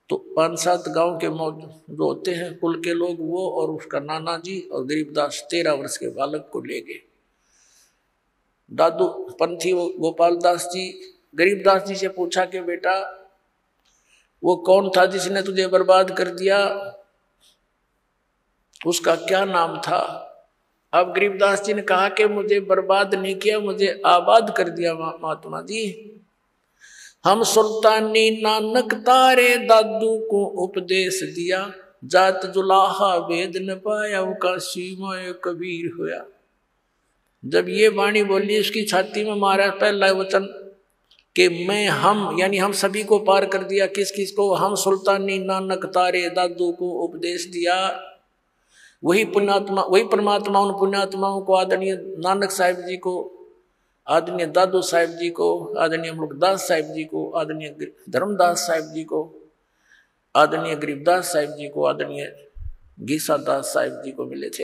तो 5-7 गांव के जो होते हैं कुल के लोग, वो और उसका नाना जी और गरीबदास 13 वर्ष के बालक को ले गए। दादू पंथी वो गोपाल दास जी गरीबदास जी से पूछा कि बेटा वो कौन था जिसने तुझे बर्बाद कर दिया, उसका क्या नाम था? अब गरीबदास जी ने कहा कि मुझे बर्बाद नहीं किया, मुझे आबाद कर दिया महात्मा जी। हम सुल्तानी नानक तारे दादू को उपदेश दिया, जात जुलाहा वेद न पाया उनका सीमा कबीर होया। जब ये वाणी बोली उसकी छाती में मारा पहला वचन कि मैं हम यानी हम सभी को पार कर दिया। किस किस को? हम सुल्तानी नानक तारे दादू को उपदेश दिया। वही पुण्यात्मा वही परमात्मा उन पुण्यात्माओं को आदरणीय नानक साहिब जी को, आदरणीय दादू साहिब जी को, आदरणीय मुल्कदास साहिब जी को, आदरणीय धर्मदास साहिब जी को, आदरणीय गरीबदास साहिब जी को, आदरणीय गीसा दास साहिब जी को मिले थे।